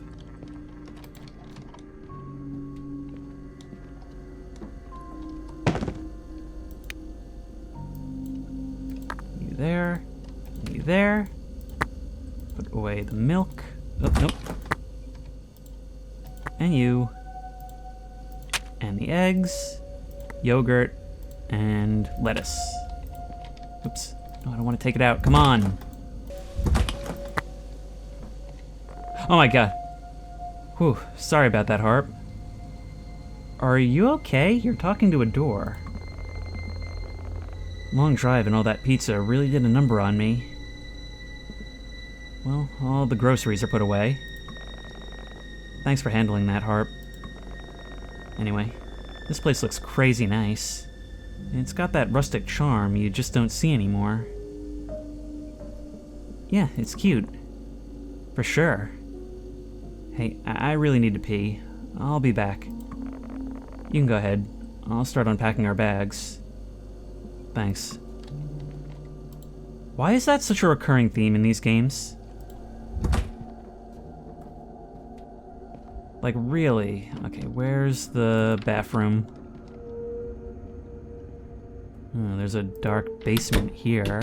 You there. You there. Put away the milk. Oh, nope. And you. And the eggs. Yogurt. And lettuce. Oops. No, I don't want to take it out. Come on. Oh my god. Whew, sorry about that, Harp. Are you okay? You're talking to a door. Long drive and all that pizza really did a number on me. Well, all the groceries are put away. Thanks for handling that, Harp. Anyway, this place looks crazy nice. It's got that rustic charm you just don't see anymore. Yeah, it's cute. For sure. Hey, I really need to pee. I'll be back. You can go ahead. I'll start unpacking our bags. Thanks. Why is that such a recurring theme in these games? Like, really? Okay, where's the bathroom? Oh, there's a dark basement here.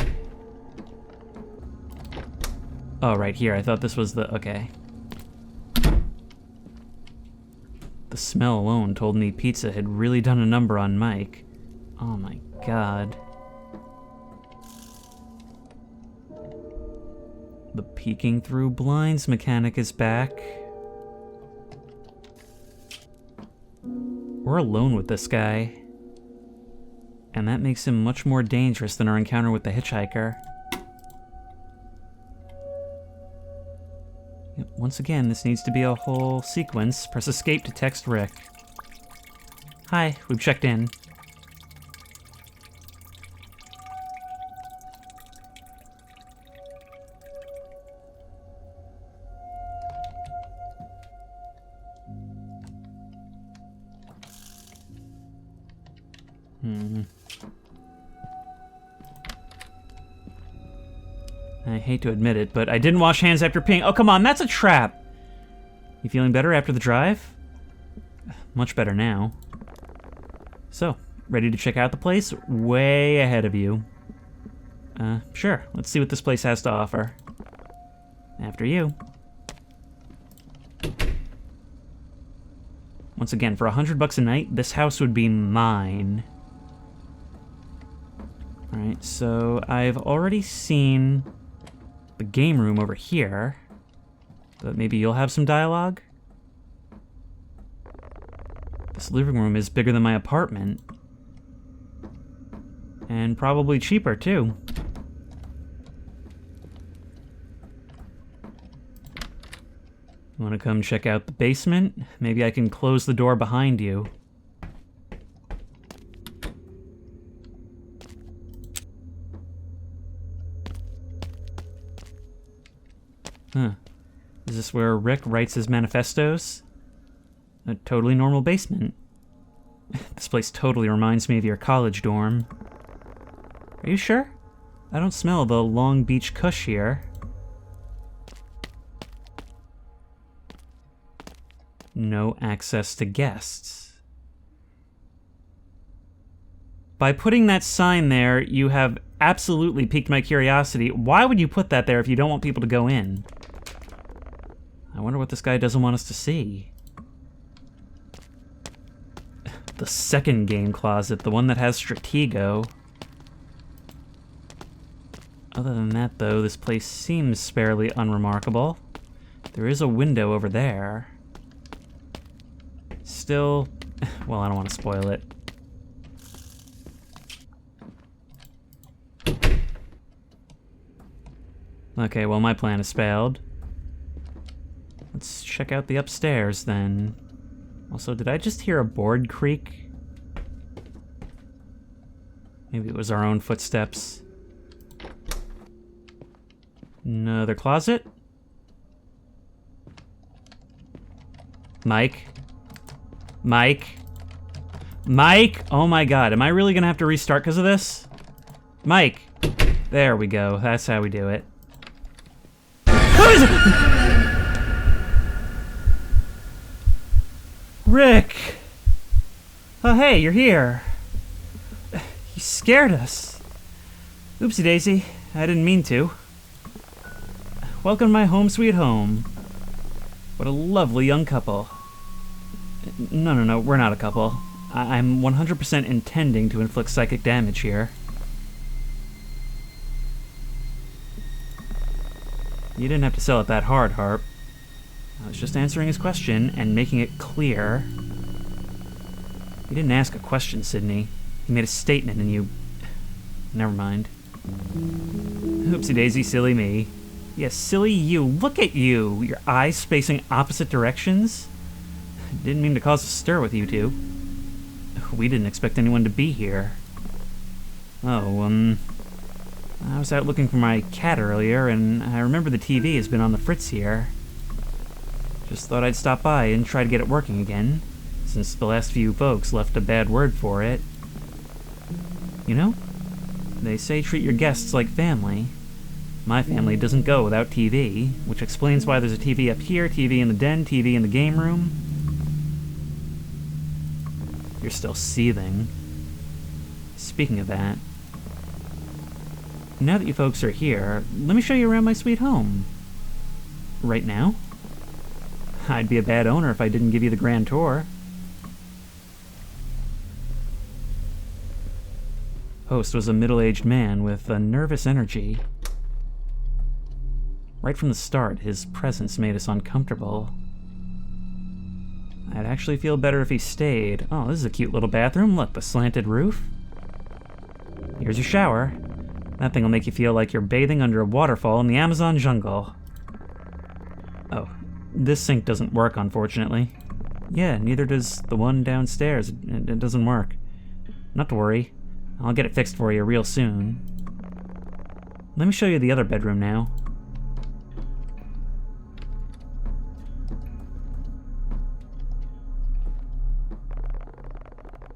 Oh, right here. I thought this was the... okay. The smell alone told me pizza had really done a number on Mike. Oh my god. The peeking through blinds mechanic is back. We're alone with this guy. And that makes him much more dangerous than our encounter with the hitchhiker. Yep, once again, this needs to be a whole sequence. Press escape to text Rick. Hi, we've checked in. I hate to admit it, but I didn't wash hands after peeing. Oh, come on, that's a trap! You feeling better after the drive? Much better now. So, ready to check out the place? Way ahead of you. Sure. Let's see what this place has to offer. After you. Once again, for $100 a night, this house would be mine. Alright, so I've already seen the game room over here, but maybe you'll have some dialogue? This living room is bigger than my apartment. And probably cheaper, too. You want to come check out the basement? Maybe I can close the door behind you. Huh. Is this where Rick writes his manifestos? A totally normal basement. This place totally reminds me of your college dorm. Are you sure? I don't smell the Long Beach kush here. No access to guests. By putting that sign there, you have absolutely piqued my curiosity. Why would you put that there if you don't want people to go in? I wonder what this guy doesn't want us to see. The second game closet, the one that has Stratego. Other than that, though, this place seems fairly unremarkable. There is a window over there. Still, well, I don't want to spoil it. Okay, well, my plan has failed. Let's check out the upstairs, then. Also, did I just hear a board creak? Maybe it was our own footsteps. Another closet? Mike? Mike? Mike? Oh my god, am I really gonna have to restart because of this? Mike! There we go, that's how we do it. Who is it? Rick! Oh hey, you're here. You scared us. Oopsie daisy, I didn't mean to. Welcome to my home sweet home. What a lovely young couple. No, we're not a couple. I'm 100% intending to inflict psychic damage here. You didn't have to sell it that hard, Harp. I was just answering his question and making it clear. You didn't ask a question, Sydney. You made a statement and you... Never mind. Oopsie daisy, silly me. Yes, silly you. Look at you! Your eyes facing opposite directions? Didn't mean to cause a stir with you two. We didn't expect anyone to be here. Oh, I was out looking for my cat earlier, and I remember the TV has been on the fritz here. Just thought I'd stop by and try to get it working again, since the last few folks left a bad word for it. You know, they say treat your guests like family. My family doesn't go without TV, which explains why there's a TV up here, TV in the den, TV in the game room. You're still seething. Speaking of that, now that you folks are here, let me show you around my sweet home. Right now? I'd be a bad owner if I didn't give you the grand tour. Host was a middle-aged man with a nervous energy. Right from the start, his presence made us uncomfortable. I'd actually feel better if he stayed. Oh, this is a cute little bathroom. Look, the slanted roof. Here's your shower. That thing will make you feel like you're bathing under a waterfall in the Amazon jungle. Oh, this sink doesn't work, unfortunately. Yeah, neither does the one downstairs. It doesn't work. Not to worry. I'll get it fixed for you real soon. Let me show you the other bedroom now.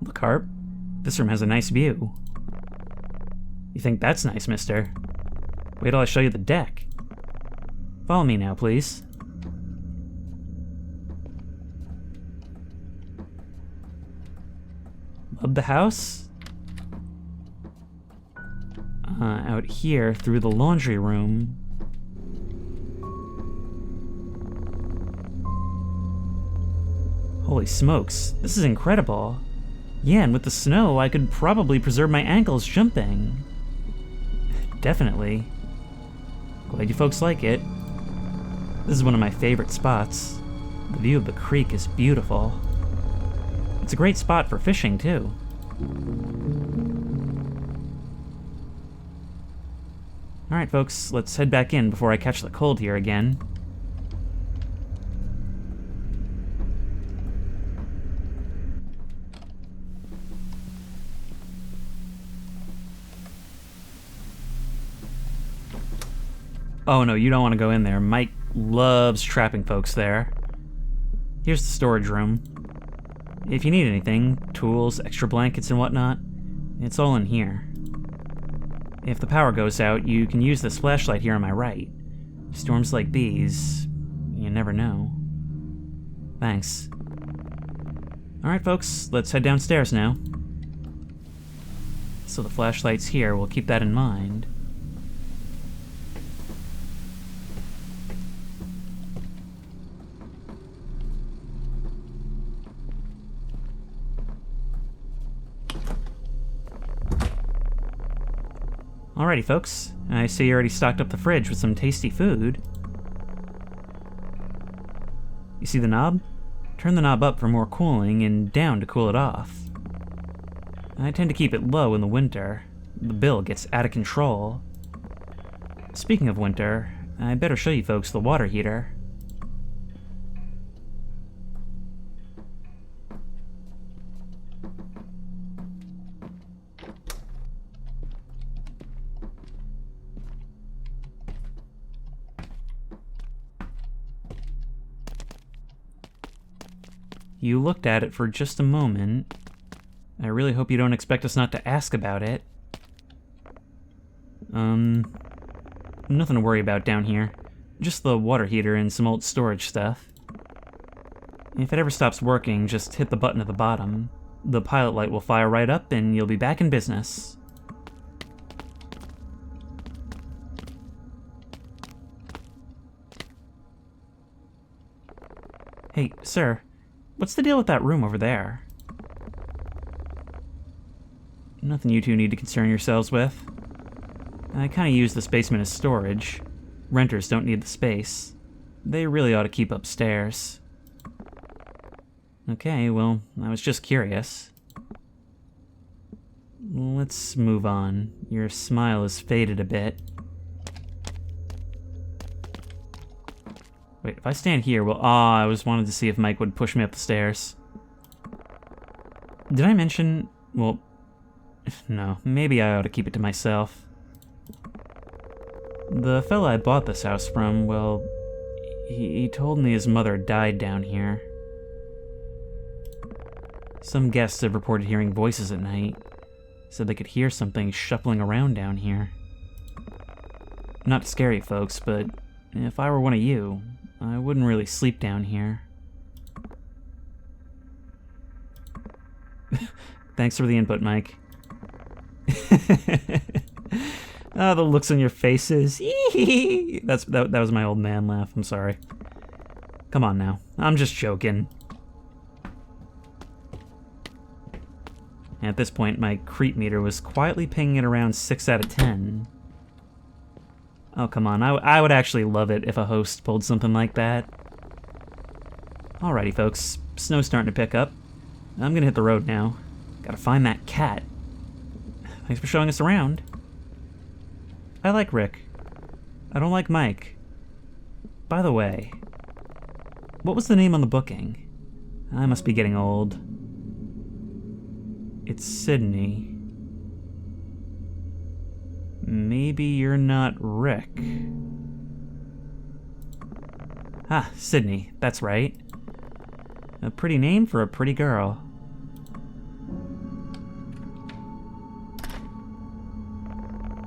Look, Harp. This room has a nice view. You think that's nice, mister? Wait till I show you the deck. Follow me now, please. Love the house. Out here through the laundry room. Holy smokes, this is incredible. Yeah, and with the snow, I could probably preserve my ankles jumping. Definitely. Glad you folks like it. This is one of my favorite spots. The view of the creek is beautiful. It's a great spot for fishing, too. Alright, folks, let's head back in before I catch the cold here again. Oh no, you don't want to go in there. Mike loves trapping folks there. Here's the storage room. If you need anything, tools, extra blankets and whatnot, it's all in here. If the power goes out, you can use this flashlight here on my right. Storms like these, you never know. Thanks. Alright folks, let's head downstairs now. So the flashlight's here, we'll keep that in mind. Alrighty folks, I see you already stocked up the fridge with some tasty food. You see the knob? Turn the knob up for more cooling and down to cool it off. I tend to keep it low in the winter. The bill gets out of control. Speaking of winter, I better show you folks the water heater. You looked at it for just a moment. I really hope you don't expect us not to ask about it. Nothing to worry about down here. Just the water heater and some old storage stuff. If it ever stops working, just hit the button at the bottom. The pilot light will fire right up and you'll be back in business. Hey, sir. What's the deal with that room over there? Nothing you two need to concern yourselves with. I kinda use this basement as storage. Renters don't need the space. They really ought to keep upstairs. Okay, well, I was just curious. Let's move on. Your smile has faded a bit. Wait, if I stand here, well, I was wanted to see if Mike would push me up the stairs. Did I mention, well, no, maybe I ought to keep it to myself. The fella I bought this house from, well, he told me his mother died down here. Some guests have reported hearing voices at night. Said they could hear something shuffling around down here. Not to scare you folks, but if I were one of you, I wouldn't really sleep down here. Thanks for the input, Mike. Ah, the looks on your faces. That was my old man laugh. I'm sorry. Come on now. I'm just joking. At this point, my creep meter was quietly pinging at around 6 out of 10. Oh, come on. I would actually love it if a host pulled something like that. Alrighty, folks. Snow's starting to pick up. I'm gonna hit the road now. Gotta find that cat. Thanks for showing us around. I like Rick. I don't like Mike. By the way, what was the name on the booking? I must be getting old. It's Sydney. Maybe you're not Rick. Ah, Sydney, that's right. A pretty name for a pretty girl.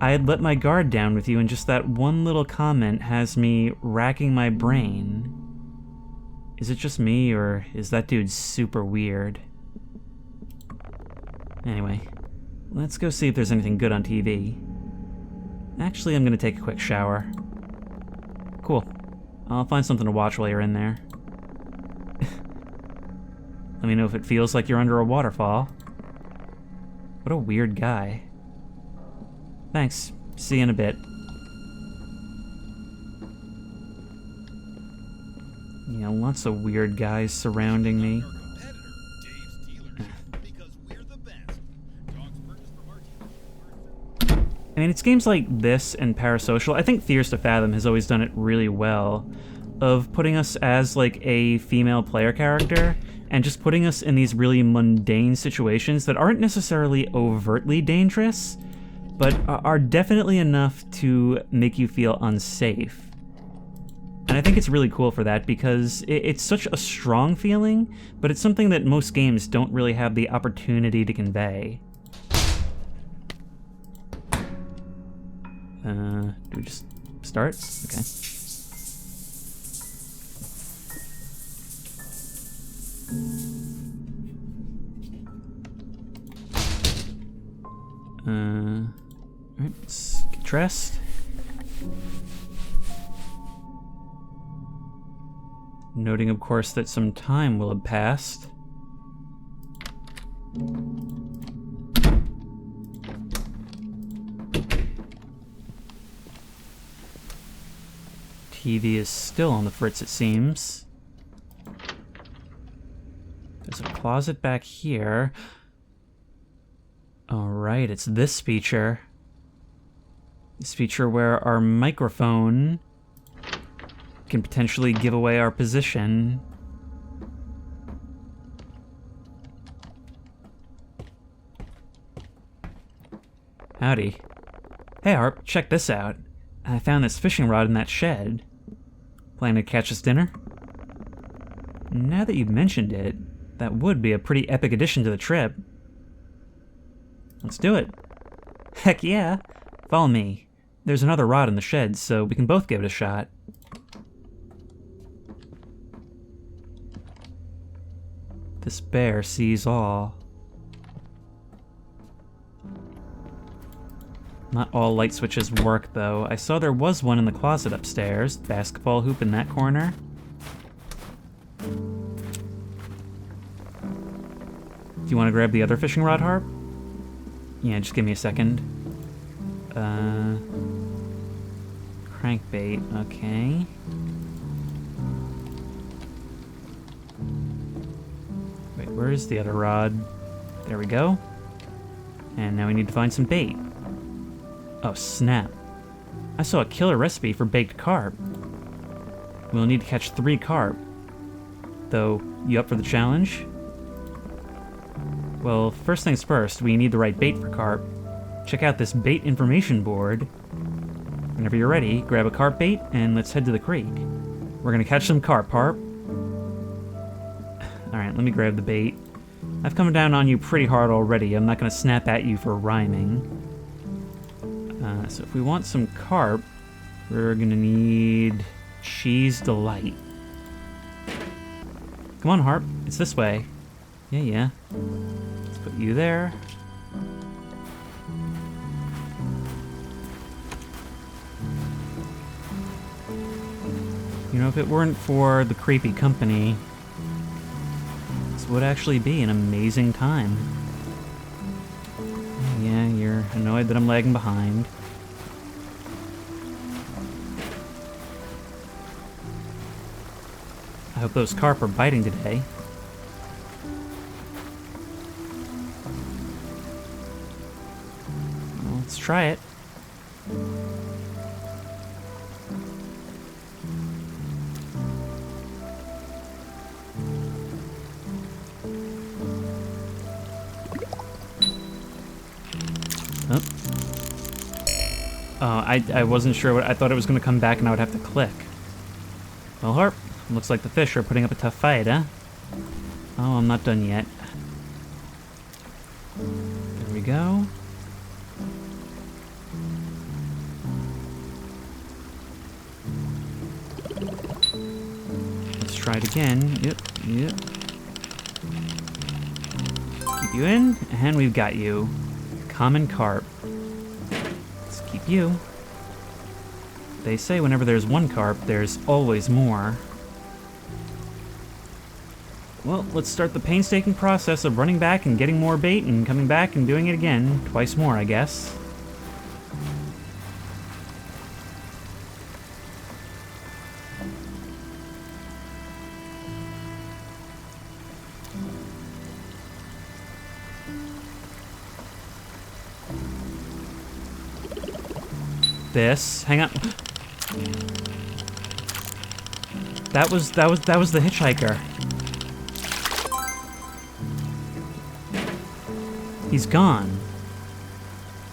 I had let my guard down with you, and just that one little comment has me racking my brain. Is it just me, or is that dude super weird? Anyway, let's go see if there's anything good on TV. Actually, I'm gonna take a quick shower. Cool. I'll find something to watch while you're in there. Let me know if it feels like you're under a waterfall. What a weird guy. Thanks. See you in a bit. Yeah, lots of weird guys surrounding me. I mean, it's games like this and Parasocial. I think Fears to Fathom has always done it really well, of putting us as like a female player character and just putting us in these really mundane situations that aren't necessarily overtly dangerous, but are definitely enough to make you feel unsafe. And I think it's really cool for that because it's such a strong feeling, but it's something that most games don't really have the opportunity to convey. Do we just start? Okay. Alright, let's get dressed. Noting, of course, that some time will have passed. TV is still on the fritz, it seems. There's a closet back here. Alright, it's this feature. This feature where our microphone can potentially give away our position. Howdy. Hey Harp, check this out. I found this fishing rod in that shed. Plan to catch us dinner? Now that you've mentioned it, that would be a pretty epic addition to the trip. Let's do it. Heck yeah! Follow me. There's another rod in the shed, so we can both give it a shot. This bear sees all. Not all light switches work, though. I saw there was one in the closet upstairs. Basketball hoop in that corner. Do you want to grab the other fishing rod, Harp? Yeah, just give me a second. Crankbait, okay. Wait, where is the other rod? There we go. And now we need to find some bait. Oh, snap. I saw a killer recipe for baked carp. We'll need to catch 3 carp. Though, you up for the challenge? Well, first things first, we need the right bait for carp. Check out this bait information board. Whenever you're ready, grab a carp bait and let's head to the creek. We're gonna catch some carp, Harp. Alright, let me grab the bait. I've come down on you pretty hard already. I'm not gonna snap at you for rhyming. So if we want some carp, we're gonna need Cheese Delight. Come on, Harp. It's this way. Yeah. Let's put you there. You know, if it weren't for the creepy company, this would actually be an amazing time. Yeah, you're annoyed that I'm lagging behind. I hope those carp are biting today. Well, let's try it. I wasn't sure what I thought it was going to come back and I would have to click. Well, Harp, looks like the fish are putting up a tough fight, huh? Oh, I'm not done yet. There we go. try it again. Yep. Keep you in, and we've got you. Common carp. Let's keep you. They say whenever there's one carp, there's always more. Well, let's start the painstaking process of running back and getting more bait and coming back and doing it again. Twice more, I guess. Hang on. That was the hitchhiker. He's gone.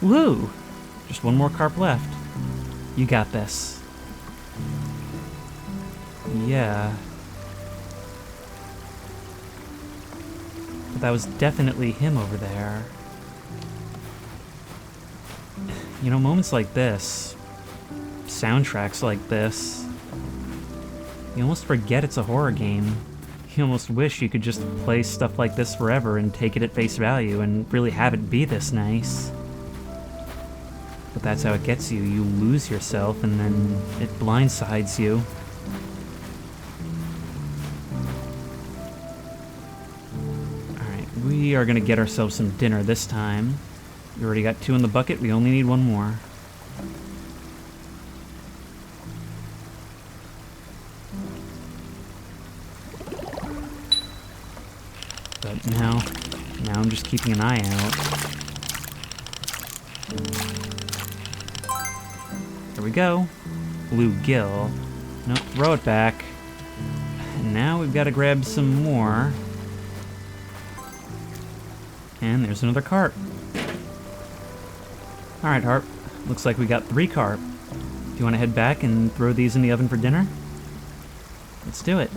Woo! Just one more carp left. You got this. Yeah. But that was definitely him over there. You know, moments like this, soundtracks like this, you almost forget it's a horror game. You almost wish you could just play stuff like this forever and take it at face value and really have it be this nice. But that's how it gets you. You lose yourself and then it blindsides you. Alright, we are gonna get ourselves some dinner this time. We already got 2 in the bucket, we only need 1 more. But now I'm just keeping an eye out. There we go. Blue gill. Nope, throw it back. And now we've got to grab some more. And there's another carp. Alright, Harp. Looks like we got 3 carp. Do you want to head back and throw these in the oven for dinner? Let's do it.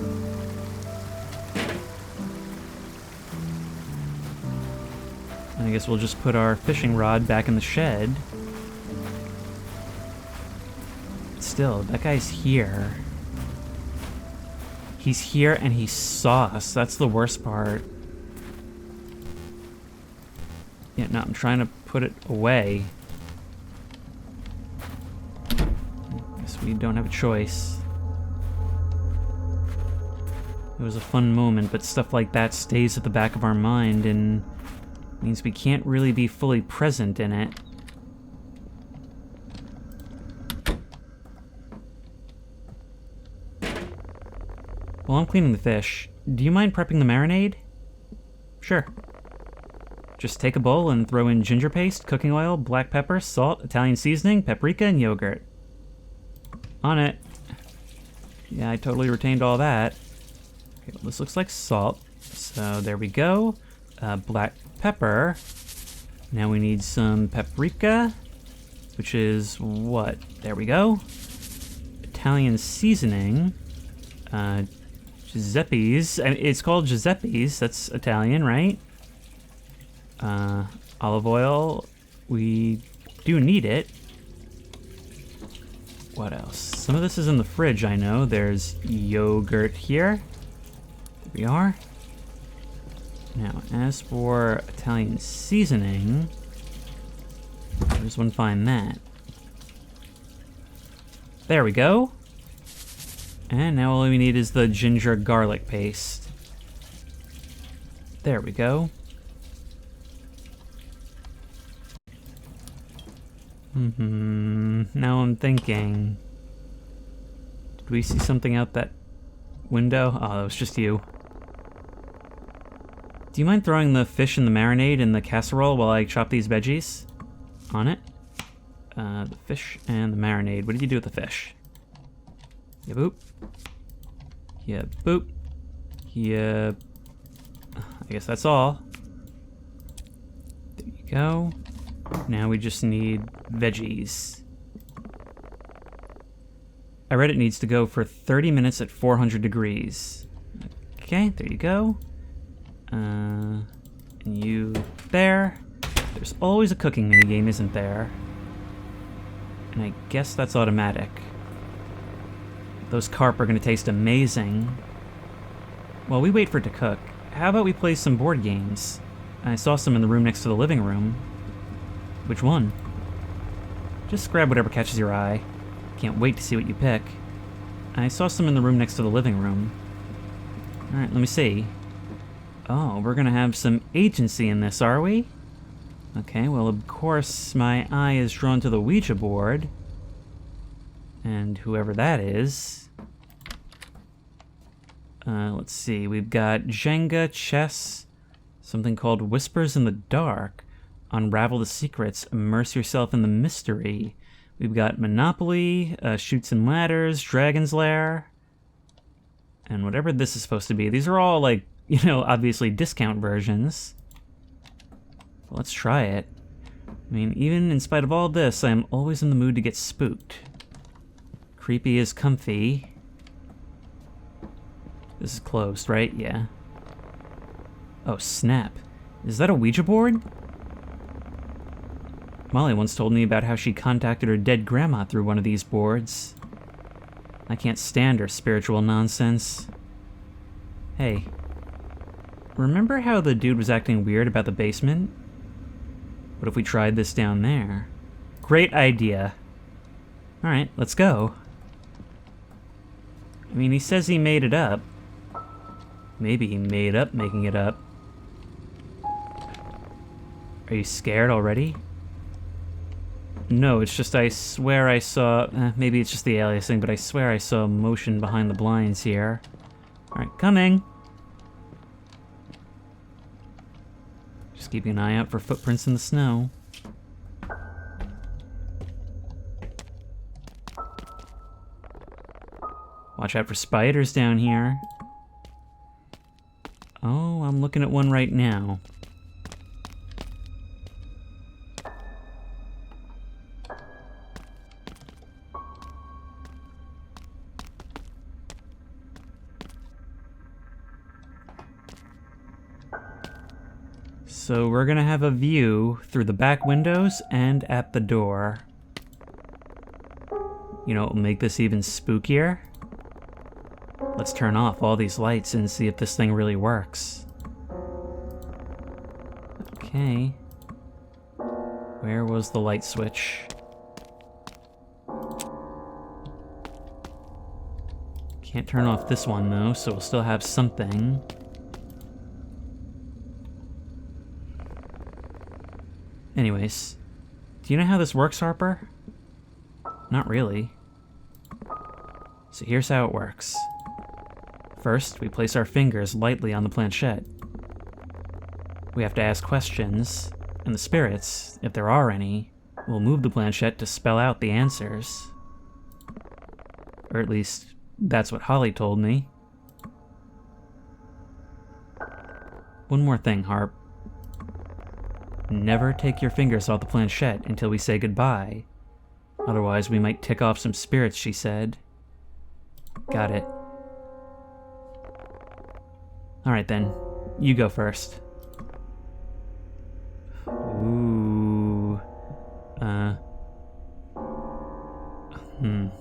And I guess we'll just put our fishing rod back in the shed. Still, that guy's here. He's here and he saw us. That's the worst part. Yeah, no, I'm trying to put it away. Guess we don't have a choice. It was a fun moment, but stuff like that stays at the back of our mind and means we can't really be fully present in it. While I'm cleaning the fish, do you mind prepping the marinade? Sure. Just take a bowl and throw in ginger paste, cooking oil, black pepper, salt, Italian seasoning, paprika, and yogurt. On it. Yeah, I totally retained all that. Okay, well, this looks like salt. So there we go. Black pepper. Now we need some paprika, which is what? There we go. Italian seasoning. Giuseppe's. It's called Giuseppe's. That's Italian, right? Olive oil. We do need it. What else? Some of this is in the fridge, I know. There's yogurt here. There we are. Now, as for Italian seasoning, where does one find that? There we go. And now all we need is the ginger garlic paste. There we go. Now I'm thinking. Did we see something out that window? Oh, that was just you. Do you mind throwing the fish and the marinade in the casserole while I chop these veggies? On it. The fish and the marinade. What did you do with the fish? Yeah, boop. Yeah, boop. Yeah. I guess that's all. There you go. Now we just need veggies. I read it needs to go for 30 minutes at 400 degrees. Okay, there you go. And you there. There's always a cooking minigame, isn't there? And I guess that's automatic. Those carp are gonna taste amazing. while we wait for it to cook, how about we play some board games? I saw some in the room next to the living room. Which one? Just grab whatever catches your eye. Can't wait to see what you pick. I saw some in the room next to the living room. Alright, let me see. Oh, we're gonna have some agency in this, are we? Okay, well, of course, my eye is drawn to the Ouija board. And whoever that is... let's see, we've got Jenga, chess, something called Whispers in the Dark, Unravel the Secrets, Immerse Yourself in the Mystery. We've got Monopoly, Chutes and Ladders, Dragon's Lair, and whatever this is supposed to be. These are all, like, you know, obviously discount versions. But let's try it. I mean, even in spite of all this, I am always in the mood to get spooked. Creepy is comfy. This is closed, right? Yeah. Oh, snap. Is that a Ouija board? Molly once told me about how she contacted her dead grandma through one of these boards. I can't stand her spiritual nonsense. Hey. Remember how the dude was acting weird about the basement? What if we tried this down there? Great idea. Alright, let's go. I mean, he says he made it up. Maybe he made up making it up. Are you scared already? No, it's just I swear I saw... maybe it's just the aliasing, but I swear I saw motion behind the blinds here. Alright, coming! Just keeping an eye out for footprints in the snow. Watch out for spiders down here. Oh, I'm looking at one right now. So we're gonna have a view through the back windows and at the door. You know what will make this even spookier? Let's turn off all these lights and see if this thing really works. Okay. Where was the light switch? Can't turn off this one though, so we'll still have something. Anyways, do you know how this works, Harper? Not really. So here's how it works. First, we place our fingers lightly on the planchette. We have to ask questions, and the spirits, if there are any, will move the planchette to spell out the answers. Or at least, that's what Holly told me. One more thing, Harp. Never take your fingers off the planchette until we say goodbye. Otherwise, we might tick off some spirits, she said. Got it. Alright then, you go first. Ooh.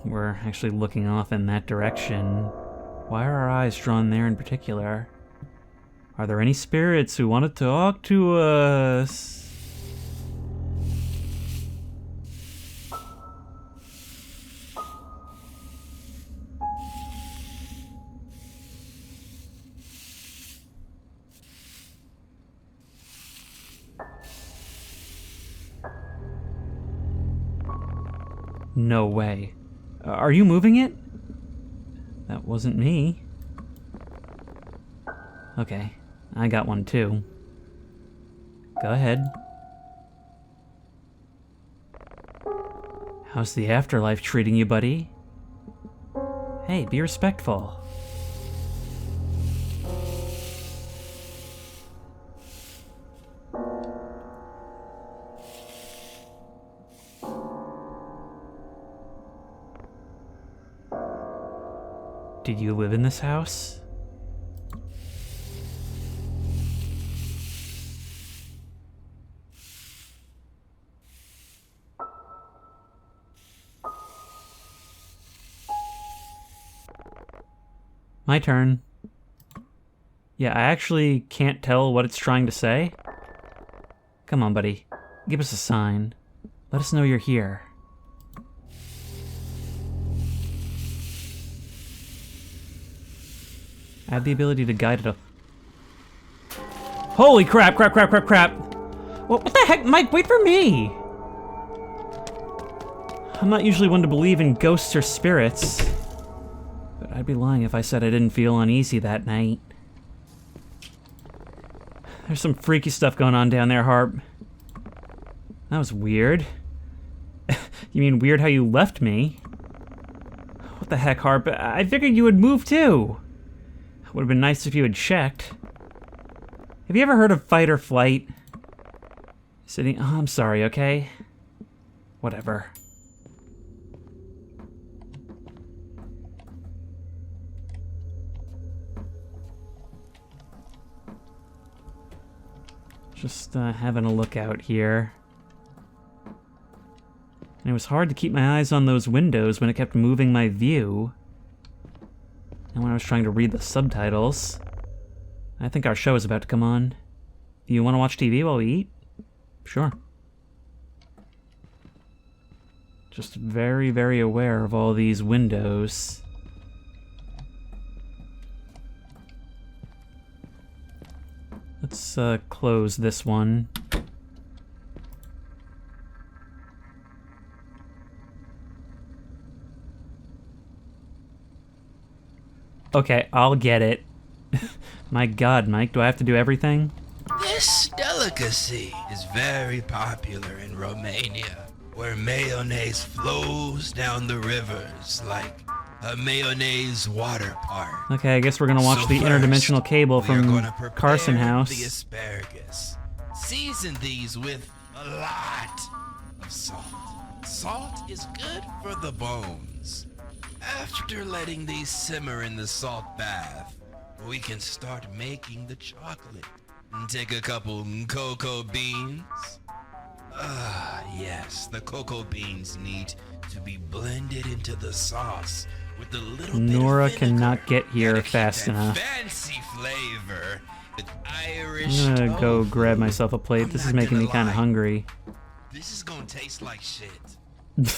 We're actually looking off in that direction. Why are our eyes drawn there in particular? Are there any spirits who want to talk to us? No way. Are you moving it? That wasn't me. Okay, I got one too. Go ahead. How's the afterlife treating you, buddy? Hey, be respectful. Did you live in this house? My turn. Yeah, I actually can't tell what it's trying to say. Come on, buddy. Give us a sign. Let us know you're here. I have the ability to guide it. Holy crap, crap, crap, crap, crap! What the heck? Mike, wait for me! I'm not usually one to believe in ghosts or spirits, but I'd be lying if I said I didn't feel uneasy that night. There's some freaky stuff going on down there, Harp. That was weird. You mean weird how you left me? What the heck, Harp? I figured you would move too. Would have been nice if you had checked. Have you ever heard of fight or flight? Sitting. Oh, I'm sorry, okay? Whatever. Just having a look out here. And it was hard to keep my eyes on those windows when it kept moving my view. And when I was trying to read the subtitles. I think our show is about to come on. Do you want to watch TV while we eat? Sure. Just very, very aware of all these windows. Let's close this one. Okay, I'll get it. My God, Mike, do I have to do everything? This delicacy is very popular in Romania, where mayonnaise flows down the rivers like a mayonnaise water park. Okay, I guess we're gonna watch the interdimensional cable from Carson House. The asparagus. Season these with a lot of salt. Salt is good for the bones. After letting these simmer in the salt bath, we can start making the chocolate. Take a couple cocoa beans. Yes, the cocoa beans need to be blended into the sauce with a little Nora bit of vinegar. cannot get here fast enough. Fancy flavor with Irish I'm gonna go tofu. grab myself a plate. I'm This not is making me gonna kind of lie. hungry. This is gonna taste like shit. But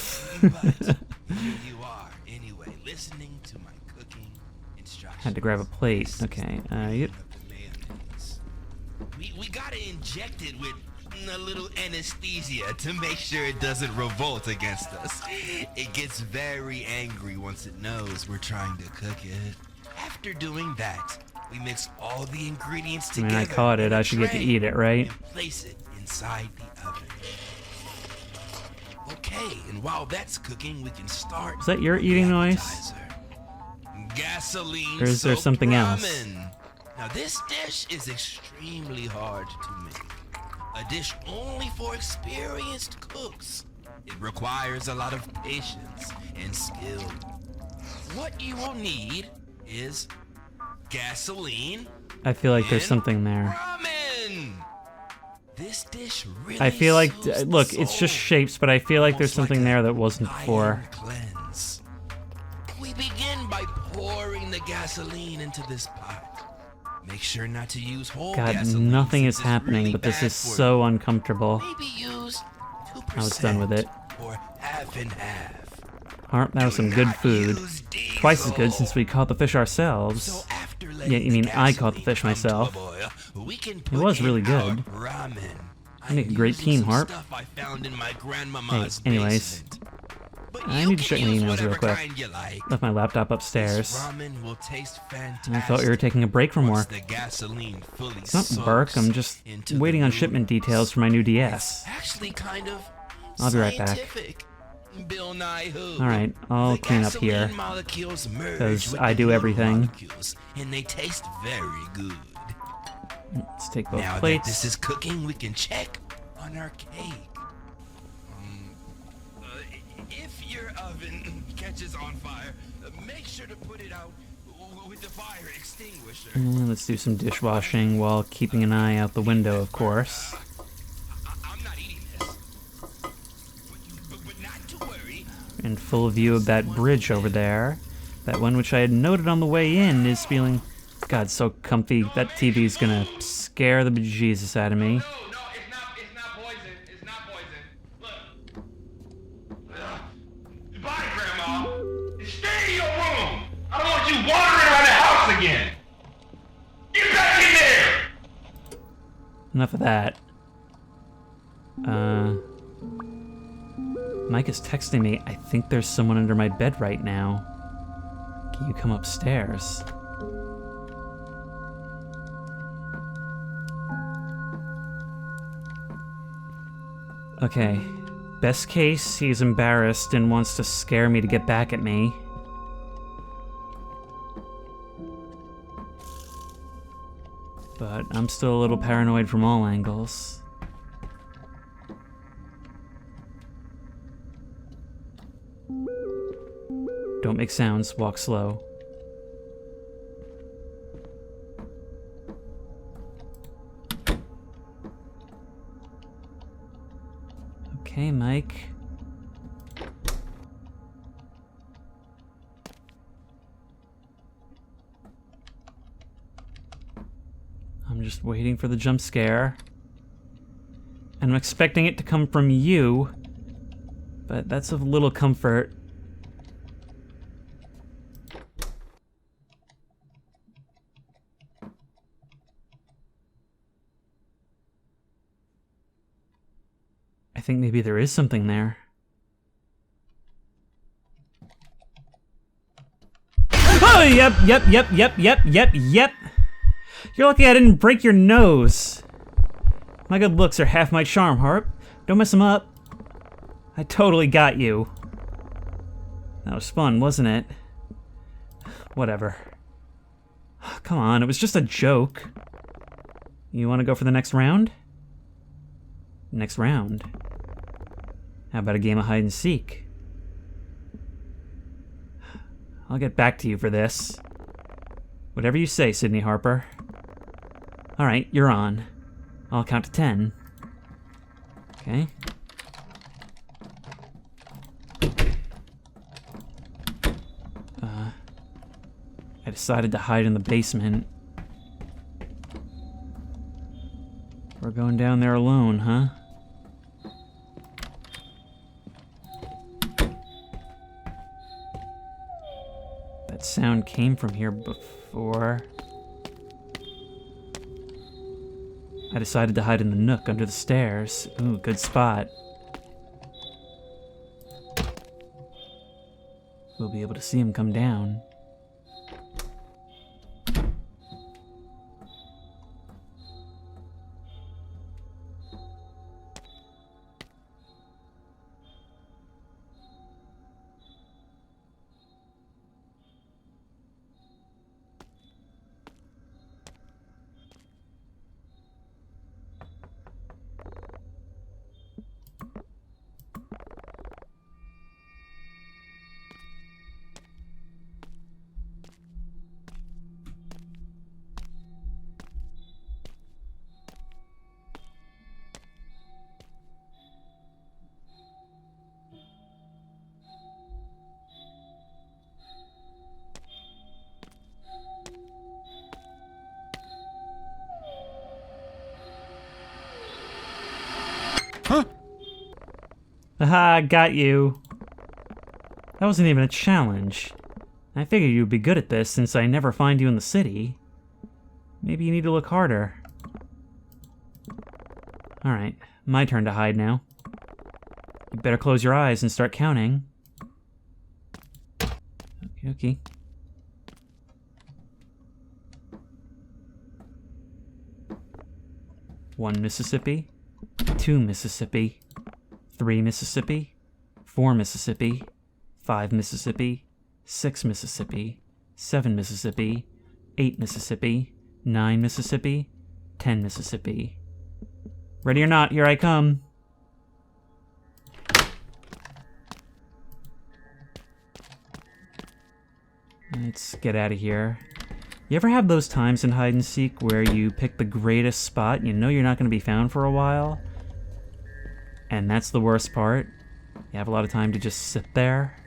here you are, anyway, listening to my cooking instructions. Had to grab a plate. Okay. Yep. We gotta inject it with a little anesthesia to make sure it doesn't revolt against us. It gets very angry once it knows we're trying to cook it. After doing that, we mix all the ingredients I mean, together. I caught it. in a I should get to tray eat it, right? And place it inside the oven. Okay, and while that's cooking, we can start. Is that your with the eating noise? appetizer. Gasoline. Or is there soaked something else? ramen. Now this dish is extremely hard to make. A dish only for experienced cooks. It requires a lot of patience and skill. What you will need is gasoline. I feel like there's and something there. Ramen. This dish really I feel like, soothes the look, it's just soul. shapes, but I feel like there's Almost something like a there that wasn't before. iron cleanse. We begin by pouring the gasoline into this pot. Make sure not to use whole God, gasoline nothing is since it's happening, really but this bad is for so you. uncomfortable. Maybe use 2% I was done with it. or half and half. Harp, that was some Do good not food. use Twice as good diesel. since we caught the fish ourselves. So after Yeah, letting you mean the I caught the fish gasoline come myself. to a boil, we can It put was really in our good. ramen. You make a great I'm team, using Harp. stuff I found in my grandmama's Hey, anyways, basement. But I you need to can check my use emails real whatever quick. kind you like. Left my laptop This upstairs. ramen will taste fantastic. I thought we were taking a break from once work. the gasoline fully It's not soaks work, I'm just into waiting the on shipment noodles. details for my new DS. It's actually kind of I'll be right back. scientific. Bill Nye who? Alright, I'll The clean up here. gasoline molecules merge 'Cause with I the do noodle everything. molecules, and they taste very good. Let's take both Now that plates. this is cooking, we can check on our cake. If your oven catches on fire, make sure to put it out with the fire extinguisher. And let's do some dishwashing while keeping an eye out the window, of course. I'm not eating this. But not to worry. In full view of that bridge over there. That one which I had noted on the way in is feeling God, so comfy. That TV's gonna scare the bejesus out of me. No, it's not poison. It's not poison. Look. Ugh. Bye, Grandma. Stay in your room. I don't want you wandering around the house again. Get back in there. Enough of that. Mike is texting me. I think there's someone under my bed right now. Can you come upstairs? Okay. Best case, he's embarrassed and wants to scare me to get back at me. But I'm still a little paranoid from all angles. Don't make sounds, walk slow. Okay, Mike. I'm just waiting for the jump scare. And I'm expecting it to come from you, but that's of little comfort. I think maybe there is something there. Oh, yep. You're lucky I didn't break your nose. My good looks are half my charm, Harp. Don't mess them up. I totally got you. That was fun, wasn't it? Whatever. Come on, it was just a joke. You want to go for the next round? Next round. How about a game of hide and seek? I'll get back to you for this. Whatever you say, Sydney Harper. Alright, you're on. I'll count to 10. Okay. I decided to hide in the basement. We're going down there alone, huh? That sound came from here before. I decided to hide in the nook under the stairs. Ooh, good spot. We'll be able to see him come down. Haha, got you. That wasn't even a challenge. I figured you'd be good at this since I never find you in the city. Maybe you need to look harder. Alright, my turn to hide now. You better close your eyes and start counting. Okay. 1 Mississippi, 2 Mississippi, 3 Mississippi, 4 Mississippi, 5 Mississippi, 6 Mississippi, 7 Mississippi, 8 Mississippi, 9 Mississippi, 10 Mississippi. Ready or not, here I come. Let's get out of here. You ever have those times in hide and seek where you pick the greatest spot and you know you're not going to be found for a while? And that's the worst part. You have a lot of time to just sit there,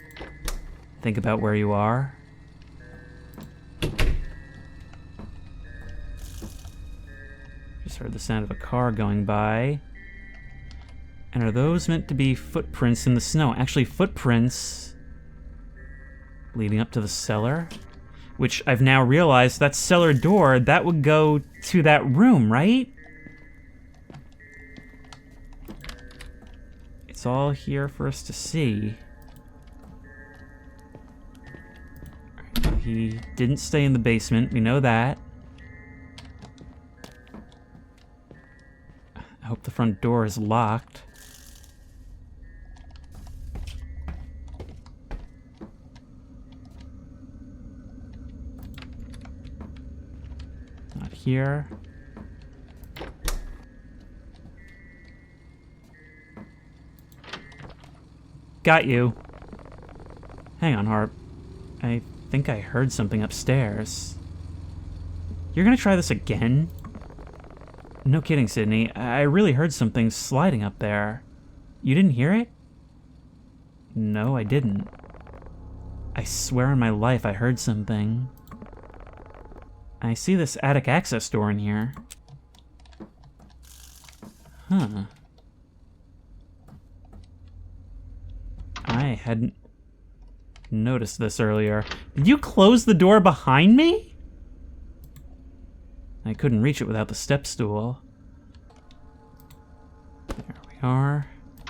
think about where you are. Just heard the sound of a car going by. And are those meant to be footprints in the snow? Actually, footprints leading up to the cellar? Which I've now realized that cellar door, that would go to that room, right? It's all here for us to see. He didn't stay in the basement, we know that. I hope the front door is locked. Not here. Got you. Hang on, Harp. I think I heard something upstairs. You're gonna try this again? No kidding, Sydney. I really heard something sliding up there. You didn't hear it? No, I didn't. I swear on my life I heard something. I see this attic access door in here. Huh. I hadn't noticed this earlier. Did you close the door behind me? I couldn't reach it without the step stool. There we are.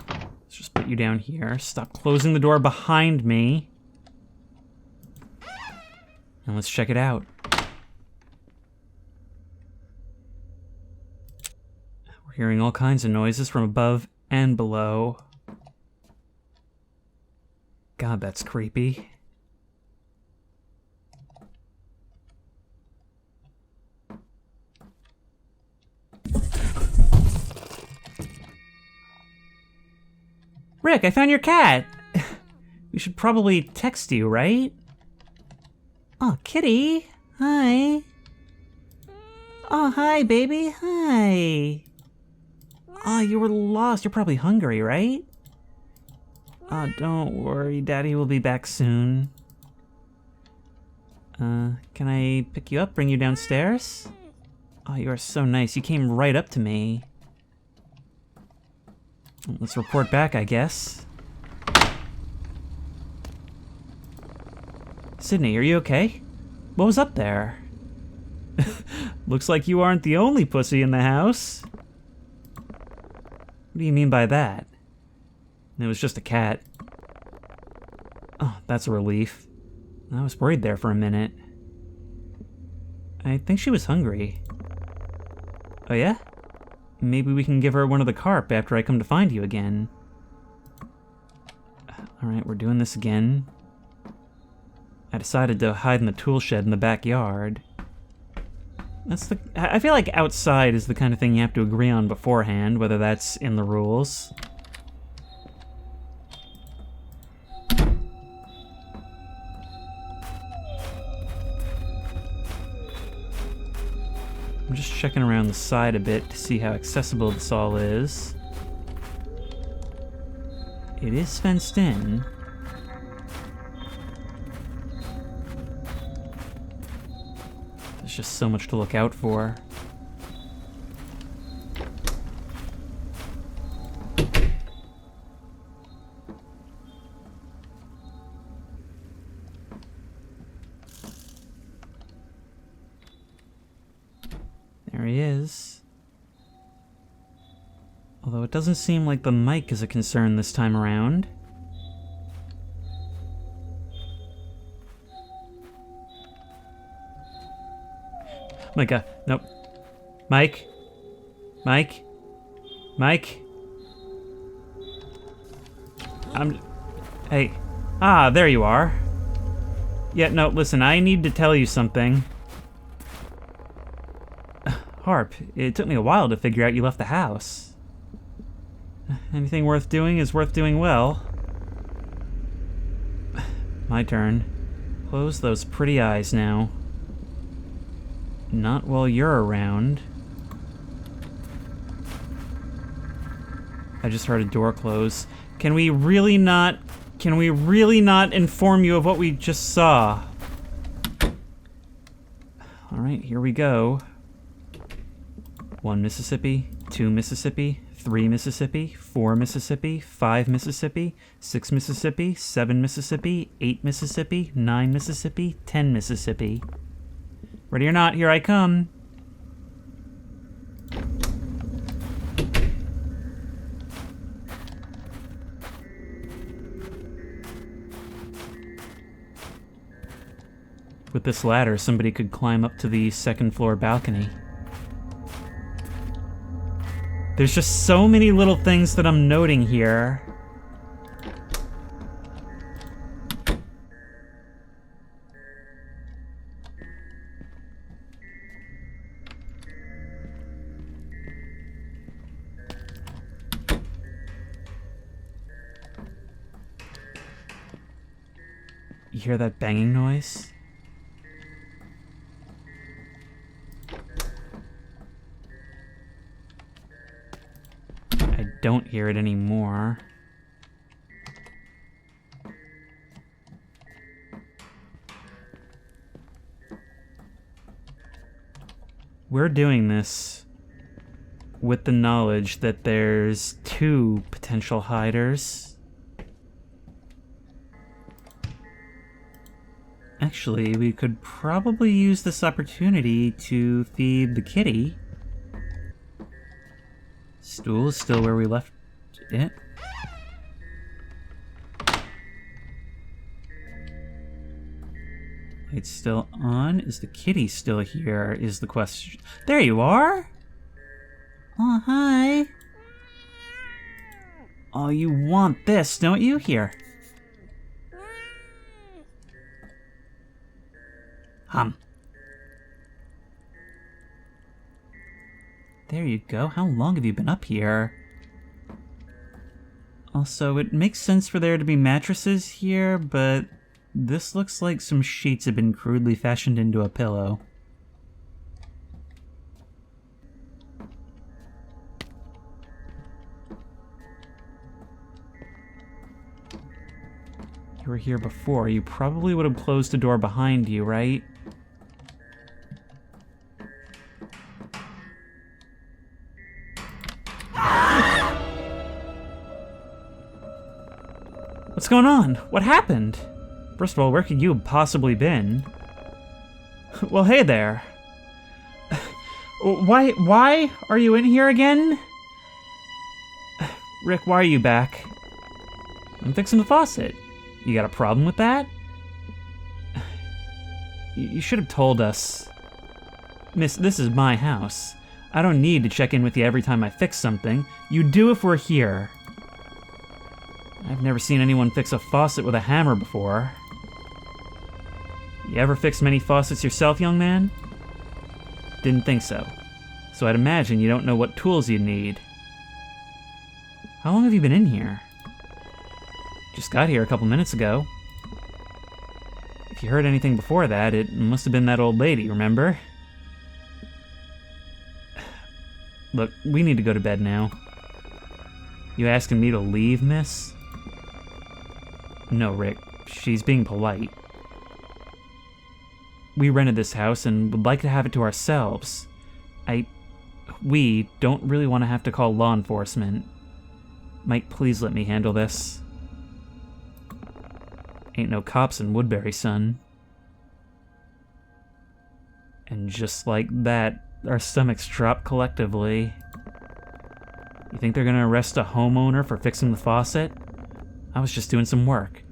Let's just put you down here. Stop closing the door behind me. And let's check it out. We're hearing all kinds of noises from above and below. God, that's creepy. Rick, I found your cat! We should probably text you, right? Oh, kitty! Hi! Oh, hi, baby! Hi! Oh, you were lost. You're probably hungry, right? Oh, don't worry, Daddy will be back soon. Can I pick you up, bring you downstairs? Oh, you are so nice. You came right up to me. Let's report back, I guess. Sydney, are you okay? What was up there? Looks like you aren't the only pussy in the house. What do you mean by that? It was just a cat. Oh, that's a relief. I was worried there for a minute. I think she was hungry. Oh yeah? Maybe we can give her one of the carp after I come to find you again. Alright, we're doing this again. I decided to hide in the tool shed in the backyard. I feel like outside is the kind of thing you have to agree on beforehand, whether that's in the rules. I'm just checking around the side a bit to see how accessible this all is. It is fenced in. There's just so much to look out for. There he is. Although it doesn't seem like the mic is a concern this time around. My God, nope. Mike? Mike? Mike? Hey. Ah, there you are. Yeah, no, listen, I need to tell you something. Harp, it took me a while to figure out you left the house. Anything worth doing is worth doing well. My turn. Close those pretty eyes now. Not while you're around. I just heard a door close. Can we really not inform you of what we just saw? Alright, here we go. 1 Mississippi, 2 Mississippi, 3 Mississippi, 4 Mississippi, 5 Mississippi, 6 Mississippi, 7 Mississippi, 8 Mississippi, 9 Mississippi, 10 Mississippi. Ready or not, here I come. With this ladder, somebody could climb up to the second floor balcony. There's just so many little things that I'm noting here. You hear that banging noise? I don't hear it anymore. We're doing this with the knowledge that there's 2 potential hiders. Actually, we could probably use this opportunity to feed the kitty. Stool is still where we left it. Light's still on. Is the kitty still here, is the question. There you are! Oh, hi. Oh, you want this, don't you? Here. There you go. How long have you been up here? Also, it makes sense for there to be mattresses here, but this looks like some sheets have been crudely fashioned into a pillow. You were here before. You probably would have closed the door behind you, right? What's going on? What happened? First of all, where could you have possibly been? Well, hey there. Why are you in here again? Rick, why are you back? I'm fixing the faucet. You got a problem with that? You should have told us. Miss, this is my house. I don't need to check in with you every time I fix something. You do if we're here. I've never seen anyone fix a faucet with a hammer before. You ever fixed many faucets yourself, young man? Didn't think so. So I'd imagine you don't know what tools you'd need. How long have you been in here? Just got here a couple minutes ago. If you heard anything before that, it must have been that old lady, remember? Look, we need to go to bed now. You asking me to leave, miss? No, Rick. She's being polite. We rented this house and would like to have it to ourselves. We don't really want to have to call law enforcement. Mike, please let me handle this. Ain't no cops in Woodbury, son. And just like that, our stomachs drop collectively. You think they're gonna arrest a homeowner for fixing the faucet? I was just doing some work.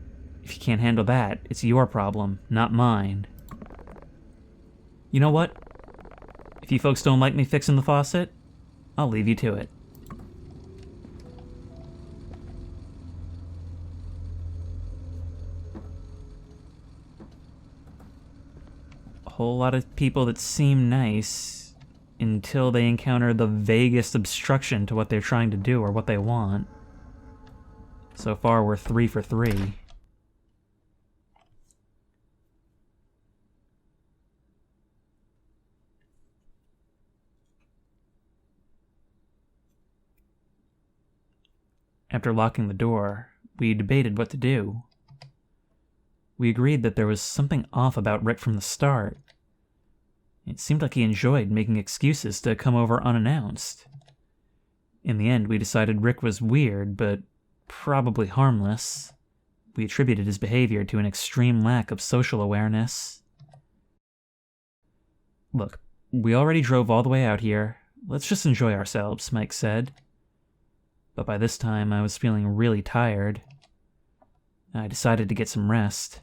If you can't handle that, it's your problem, not mine. You know what? If you folks don't like me fixing the faucet, I'll leave you to it. A whole lot of people that seem nice until they encounter the vaguest obstruction to what they're trying to do or what they want. So far, we're 3 for 3. After locking the door, we debated what to do. We agreed that there was something off about Rick from the start. It seemed like he enjoyed making excuses to come over unannounced. In the end, we decided Rick was weird, but probably harmless. We attributed his behavior to an extreme lack of social awareness. Look, we already drove all the way out here. Let's just enjoy ourselves, Mike said. But by this time, I was feeling really tired. I decided to get some rest.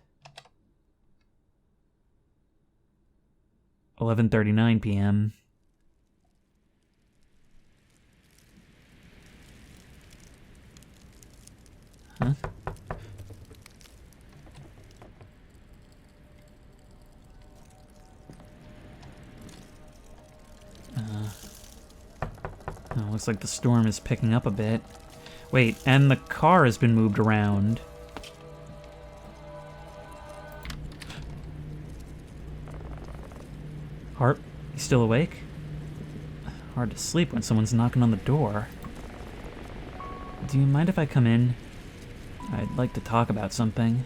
11:39 p.m. Huh? Oh, looks like the storm is picking up a bit. Wait, and the car has been moved around. Harp, you still awake? Hard to sleep when someone's knocking on the door. Do you mind if I come in? I'd like to talk about something.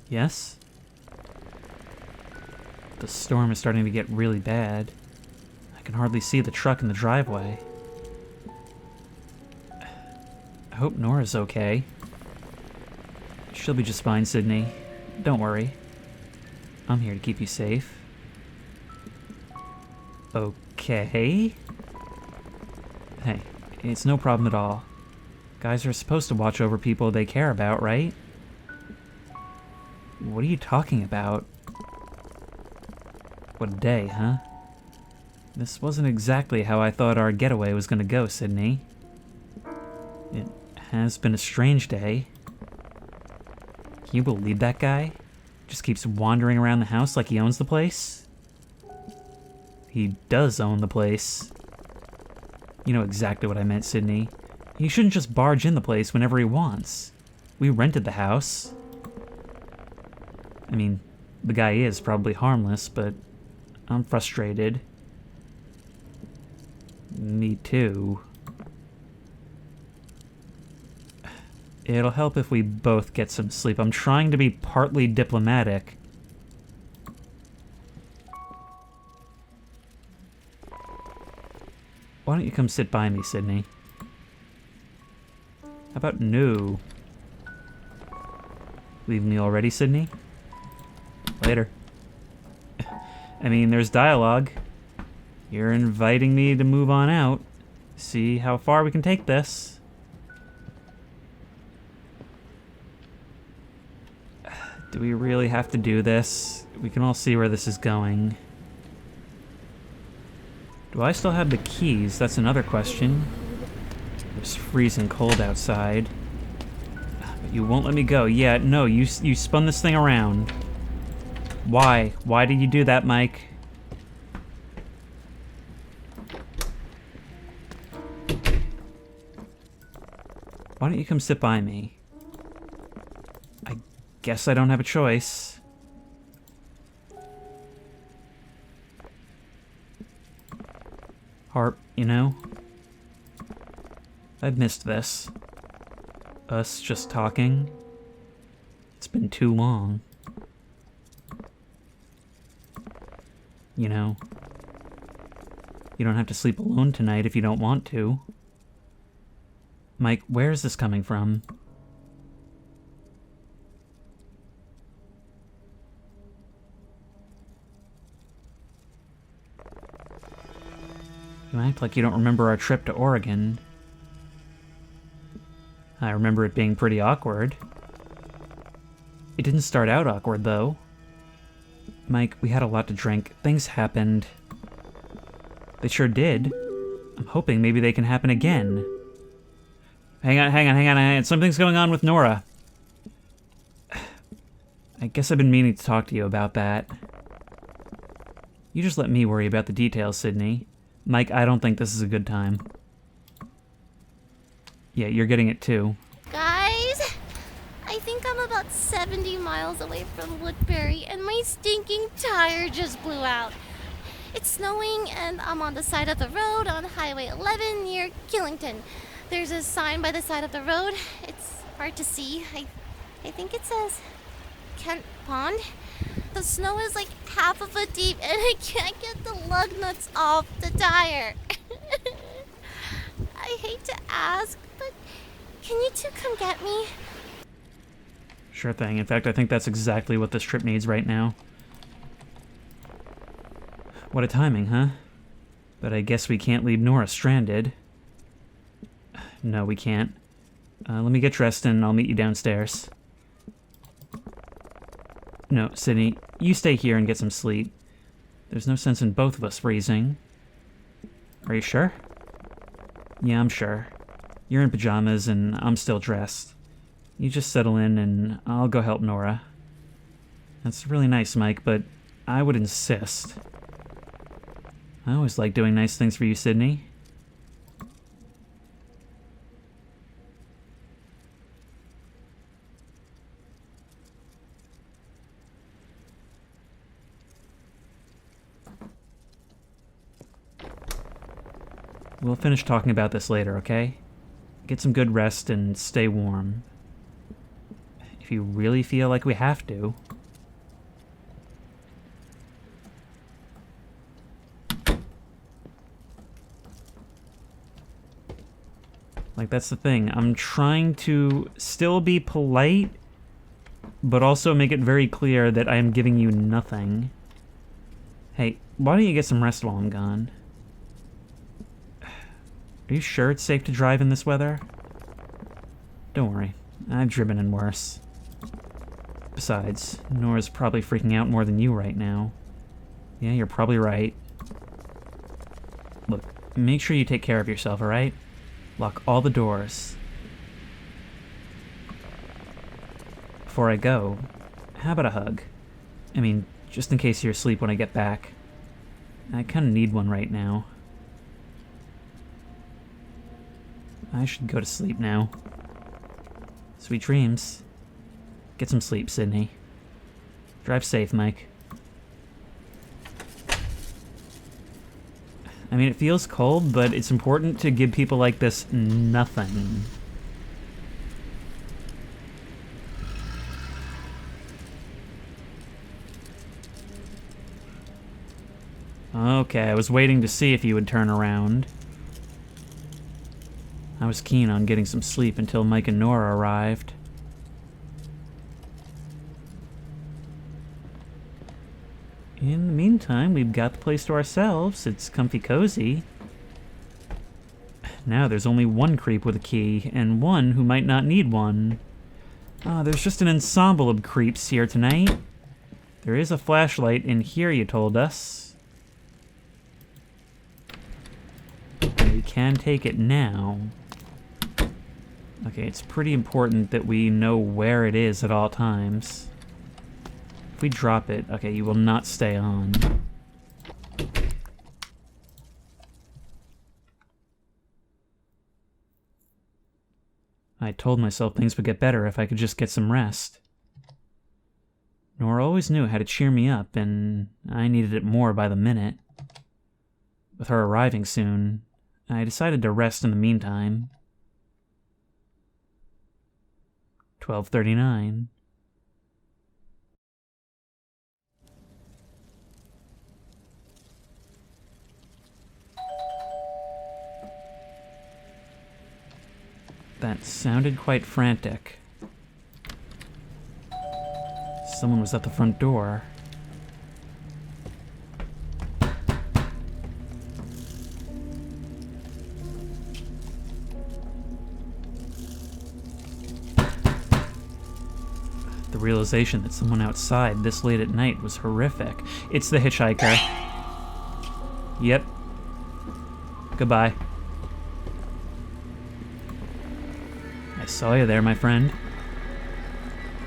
Yes? The storm is starting to get really bad. I can hardly see the truck in the driveway. I hope Nora's okay. She'll be just fine, Sydney. Don't worry. I'm here to keep you safe. Okay? Hey, it's no problem at all. Guys are supposed to watch over people they care about, right? What are you talking about? What a day, huh? This wasn't exactly how I thought our getaway was gonna go, Sydney. It has been a strange day. Can you believe that guy? Just keeps wandering around the house like he owns the place? He does own the place. You know exactly what I meant, Sydney. He shouldn't just barge in the place whenever he wants. We rented the house. I mean, the guy is probably harmless, but I'm frustrated. Me too. It'll help if we both get some sleep. I'm trying to be partly diplomatic. Why don't you come sit by me, Sydney? How about no? Leave me already, Sydney? Later. I mean, there's dialogue. You're inviting me to move on out. See how far we can take this. Do we really have to do this? We can all see where this is going. Do I still have the keys? That's another question. It's freezing cold outside. But you won't let me go. Yeah, no, you spun this thing around. Why? Why did you do that, Mike? Why don't you come sit by me? I guess I don't have a choice. Harp, you know? I've missed this. Us just talking. It's been too long. You know, you don't have to sleep alone tonight if you don't want to. Mike, where is this coming from? You act like you don't remember our trip to Oregon. I remember it being pretty awkward. It didn't start out awkward, though. Mike, we had a lot to drink. Things happened. They sure did. I'm hoping maybe they can happen again. Hang on. Something's going on with Nora. I guess I've been meaning to talk to you about that. You just let me worry about the details, Sydney. Mike, I don't think this is a good time. Yeah, you're getting it too. Guys, I think I'm about 70 miles away from Woodbury, and my stinking tire just blew out. It's snowing, and I'm on the side of the road on Highway 11 near Killington. There's a sign by the side of the road. It's hard to see. I think it says Kent Pond. The snow is like half a foot deep, and I can't get the lug nuts off the tire. I hate to ask, but can you two come get me? Sure thing. In fact, I think that's exactly what this trip needs right now. What a timing, huh? But I guess we can't leave Nora stranded. No, we can't. Let me get dressed and I'll meet you downstairs. No, Sydney, you stay here and get some sleep. There's no sense in both of us freezing. Are you sure? Yeah, I'm sure. You're in pajamas and I'm still dressed. You just settle in and I'll go help Nora. That's really nice, Mike, but I would insist. I always like doing nice things for you, Sydney. We'll finish talking about this later, okay? Get some good rest and stay warm. If you really feel like we have to. Like, that's the thing. I'm trying to still be polite, but also make it very clear that I am giving you nothing. Hey, why don't you get some rest while I'm gone? Are you sure it's safe to drive in this weather? Don't worry. I've driven in worse. Besides, Nora's probably freaking out more than you right now. Yeah, you're probably right. Look, make sure you take care of yourself, alright? Lock all the doors. Before I go, how about a hug? I mean, just in case you're asleep when I get back. I kinda need one right now. I should go to sleep now. Sweet dreams. Get some sleep, Sydney. Drive safe, Mike. I mean, it feels cold, but it's important to give people like this nothing. Okay, I was waiting to see if you would turn around. I was keen on getting some sleep until Mike and Nora arrived. In the meantime, we've got the place to ourselves. It's comfy cozy. Now there's only one creep with a key, and one who might not need one. There's just an ensemble of creeps here tonight. There is a flashlight in here, you told us. We can take it now. Okay, it's pretty important that we know where it is at all times. If we drop it, okay, you will not stay on. I told myself things would get better if I could just get some rest. Nora always knew how to cheer me up, and I needed it more by the minute. With her arriving soon, I decided to rest in the meantime. 12:39. That sounded quite frantic. Someone was at the front door. The realization that someone outside this late at night was horrific. It's the hitchhiker. Yep. Goodbye. I saw you there, my friend.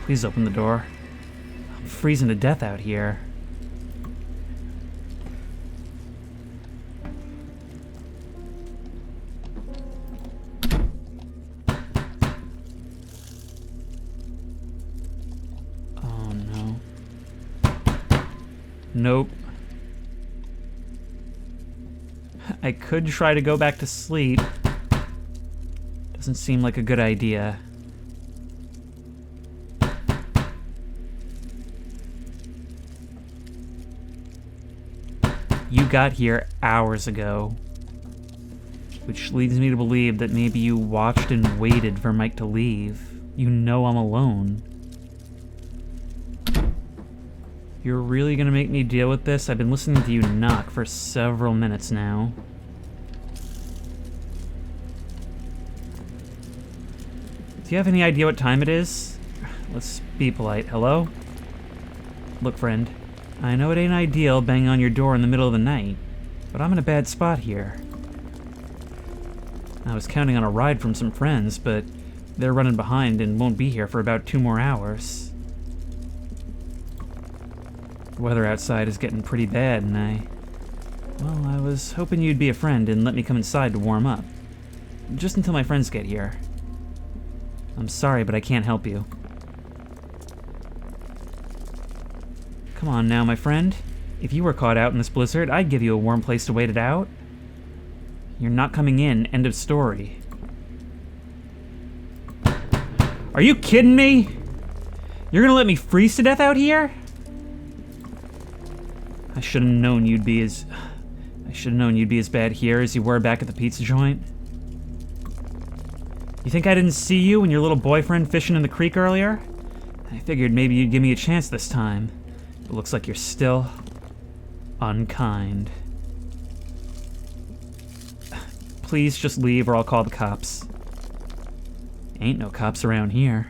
Please open the door. I'm freezing to death out here. Oh no. Nope. I could try to go back to sleep. Doesn't seem like a good idea. You got here hours ago, which leads me to believe that maybe you watched and waited for Mike to leave. You know I'm alone. You're really gonna make me deal with this? I've been listening to you knock for several minutes now. Do you have any idea what time it is? Let's be polite. Hello? Look, friend, I know it ain't ideal banging on your door in the middle of the night, but I'm in a bad spot here. I was counting on a ride from some friends, but they're running behind and won't be here for about 2 more hours. The weather outside is getting pretty bad, and I was hoping you'd be a friend and let me come inside to warm up. Just until my friends get here. I'm sorry, but I can't help you. Come on now, my friend. If you were caught out in this blizzard, I'd give you a warm place to wait it out. You're not coming in, end of story. Are you kidding me? You're gonna let me freeze to death out here? I should have known you'd be as bad here as you were back at the pizza joint. You think I didn't see you and your little boyfriend fishing in the creek earlier? I figured maybe you'd give me a chance this time. It looks like you're still unkind. Please just leave or I'll call the cops. Ain't no cops around here.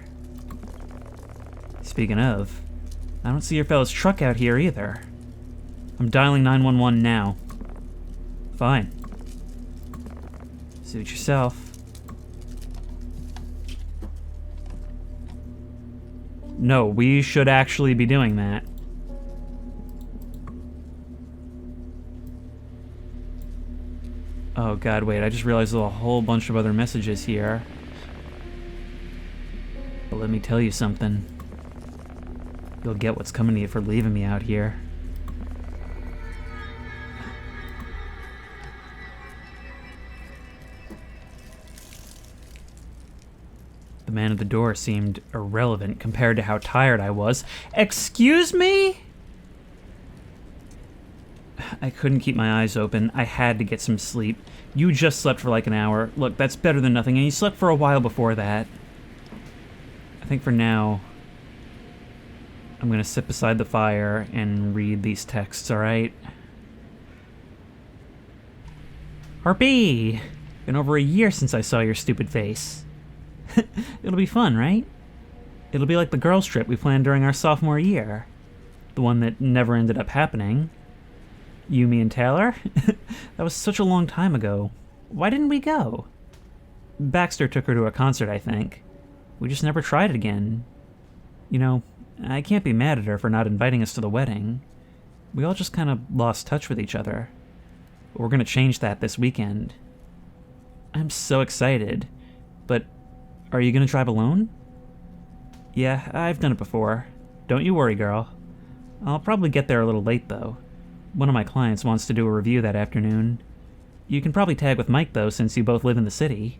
Speaking of, I don't see your fella's truck out here either. I'm dialing 911 now. Fine. Suit yourself. No, we should actually be doing that. Oh god, wait, I just realized there's a whole bunch of other messages here. But let me tell you something. You'll get what's coming to you for leaving me out here. The man at the door seemed irrelevant compared to how tired I was. Excuse me? I couldn't keep my eyes open. I had to get some sleep. You just slept for like an hour. Look, that's better than nothing, and you slept for a while before that. I think for now, I'm gonna sit beside the fire and read these texts, alright? Harpy! Been over a year since I saw your stupid face. It'll be fun, right? It'll be like the girls' trip we planned during our sophomore year. The one that never ended up happening. You, me, and Taylor? That was such a long time ago. Why didn't we go? Baxter took her to a concert, I think. We just never tried it again. You know, I can't be mad at her for not inviting us to the wedding. We all just kind of lost touch with each other. But we're gonna change that this weekend. I'm so excited. But are you gonna drive alone? Yeah, I've done it before. Don't you worry, girl. I'll probably get there a little late, though. One of my clients wants to do a review that afternoon. You can probably tag with Mike, though, since you both live in the city.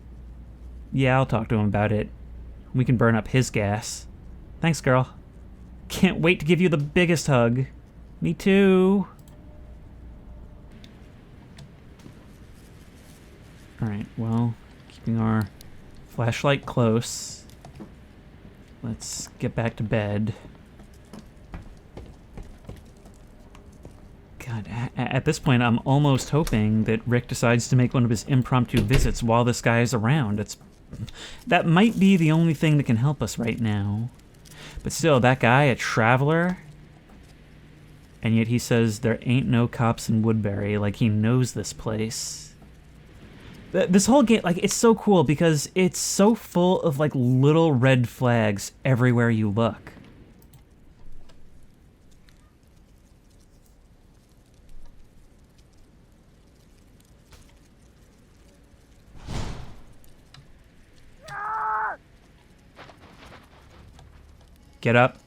Yeah, I'll talk to him about it. We can burn up his gas. Thanks, girl. Can't wait to give you the biggest hug. Me too. Alright, well, keeping our flashlight close. Let's get back to bed. God, at this point, I'm almost hoping that Rick decides to make one of his impromptu visits while this guy is around. That might be the only thing that can help us right now. But still, that guy, a traveler, and yet he says there ain't no cops in Woodbury, like he knows this place. This whole game, like, it's so cool because it's so full of, like, little red flags everywhere you look. Get up.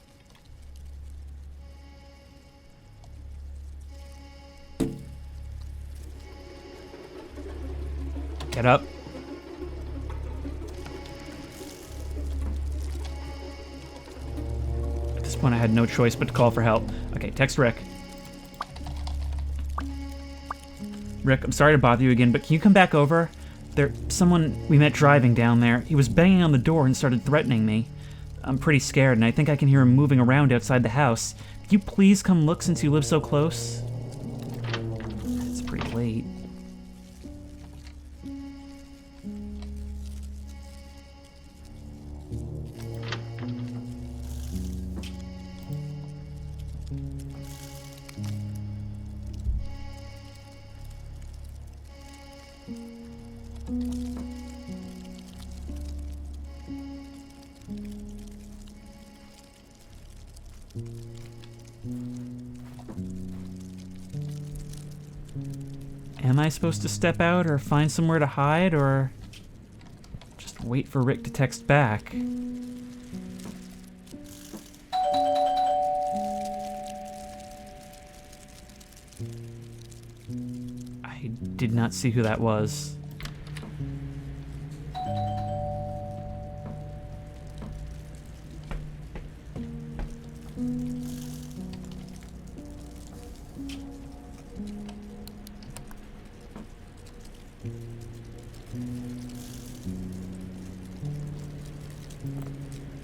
Get up. At this point, I had no choice but to call for help. Okay, text Rick. Rick, I'm sorry to bother you again, but can you come back over? There's someone we met driving down there. He was banging on the door and started threatening me. I'm pretty scared, and I think I can hear him moving around outside the house. Could you please come look since you live so close? It's pretty late. Am I supposed to step out or find somewhere to hide or just wait for Rick to text back? I did not see who that was.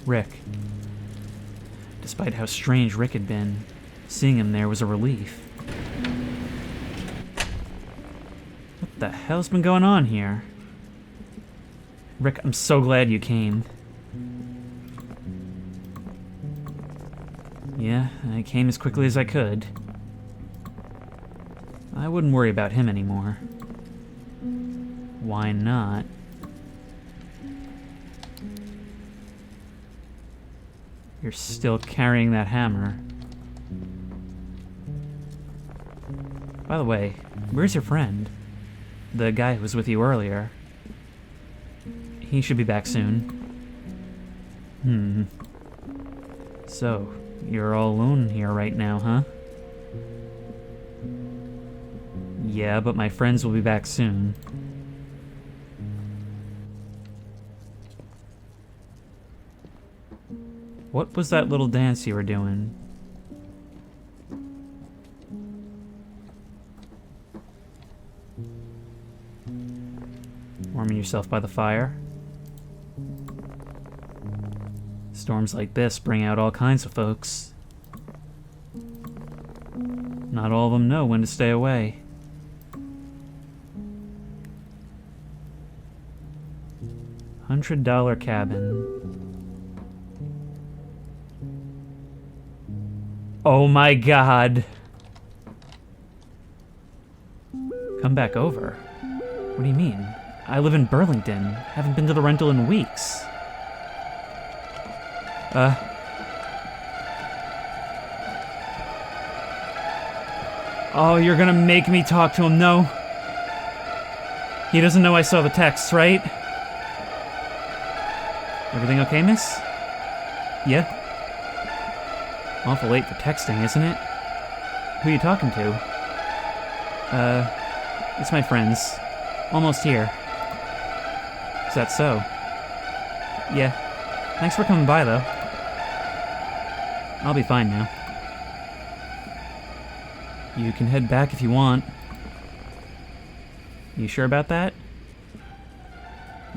Rick. Despite how strange Rick had been, seeing him there was a relief. What the hell's been going on here? Rick, I'm so glad you came. Yeah, I came as quickly as I could. I wouldn't worry about him anymore. Why not? You're still carrying that hammer. By the way, where's your friend? The guy who was with you earlier. He should be back soon. So, you're all alone here right now, huh? Yeah, but my friends will be back soon. What was that little dance you were doing? Warming yourself by the fire? Storms like this bring out all kinds of folks. Not all of them know when to stay away. $100 cabin. Oh my god. Come back over? What do you mean? I live in Burlington. Haven't been to the rental in weeks. Oh, you're gonna make me talk to him, no? He doesn't know I saw the texts, right? Everything okay, miss? Yeah? Awful late for texting, isn't it? Who are you talking to? It's my friends. Almost here. Is that so? Yeah. Thanks for coming by, though. I'll be fine now. You can head back if you want. You sure about that?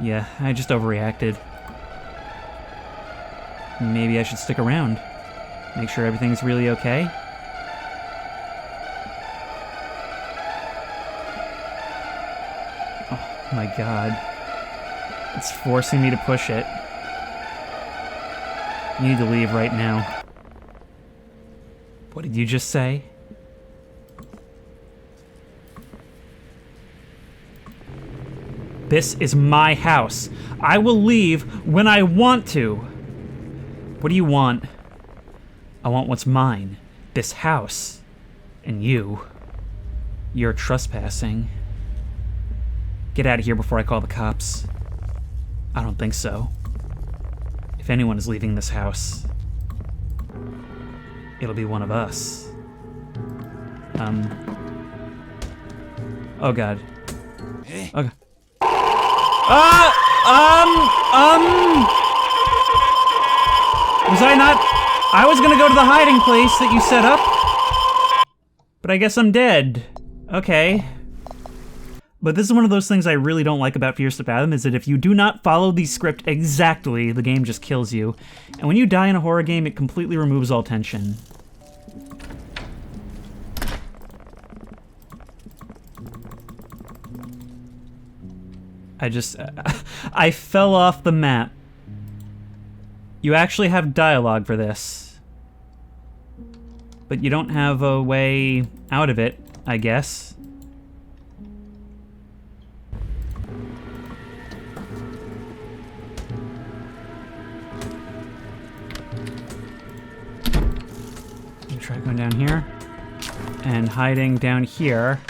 Yeah, I just overreacted. Maybe I should stick around. Make sure everything's really okay. Oh my god. It's forcing me to push it. You need to leave right now. What did you just say? This is my house. I will leave when I want to. What do you want? I want what's mine. This house. And you. You're trespassing. Get out of here before I call the cops. I don't think so. If anyone is leaving this house, it'll be one of us. Oh god. Oh god. Was I not? I was gonna go to the hiding place that you set up. But I guess I'm dead. Okay. But this is one of those things I really don't like about Fears to Fathom, is that if you do not follow the script exactly, the game just kills you. And when you die in a horror game, it completely removes all tension. I fell off the map. You actually have dialogue for this. But you don't have a way out of it, I guess. Try going down here. And hiding down here.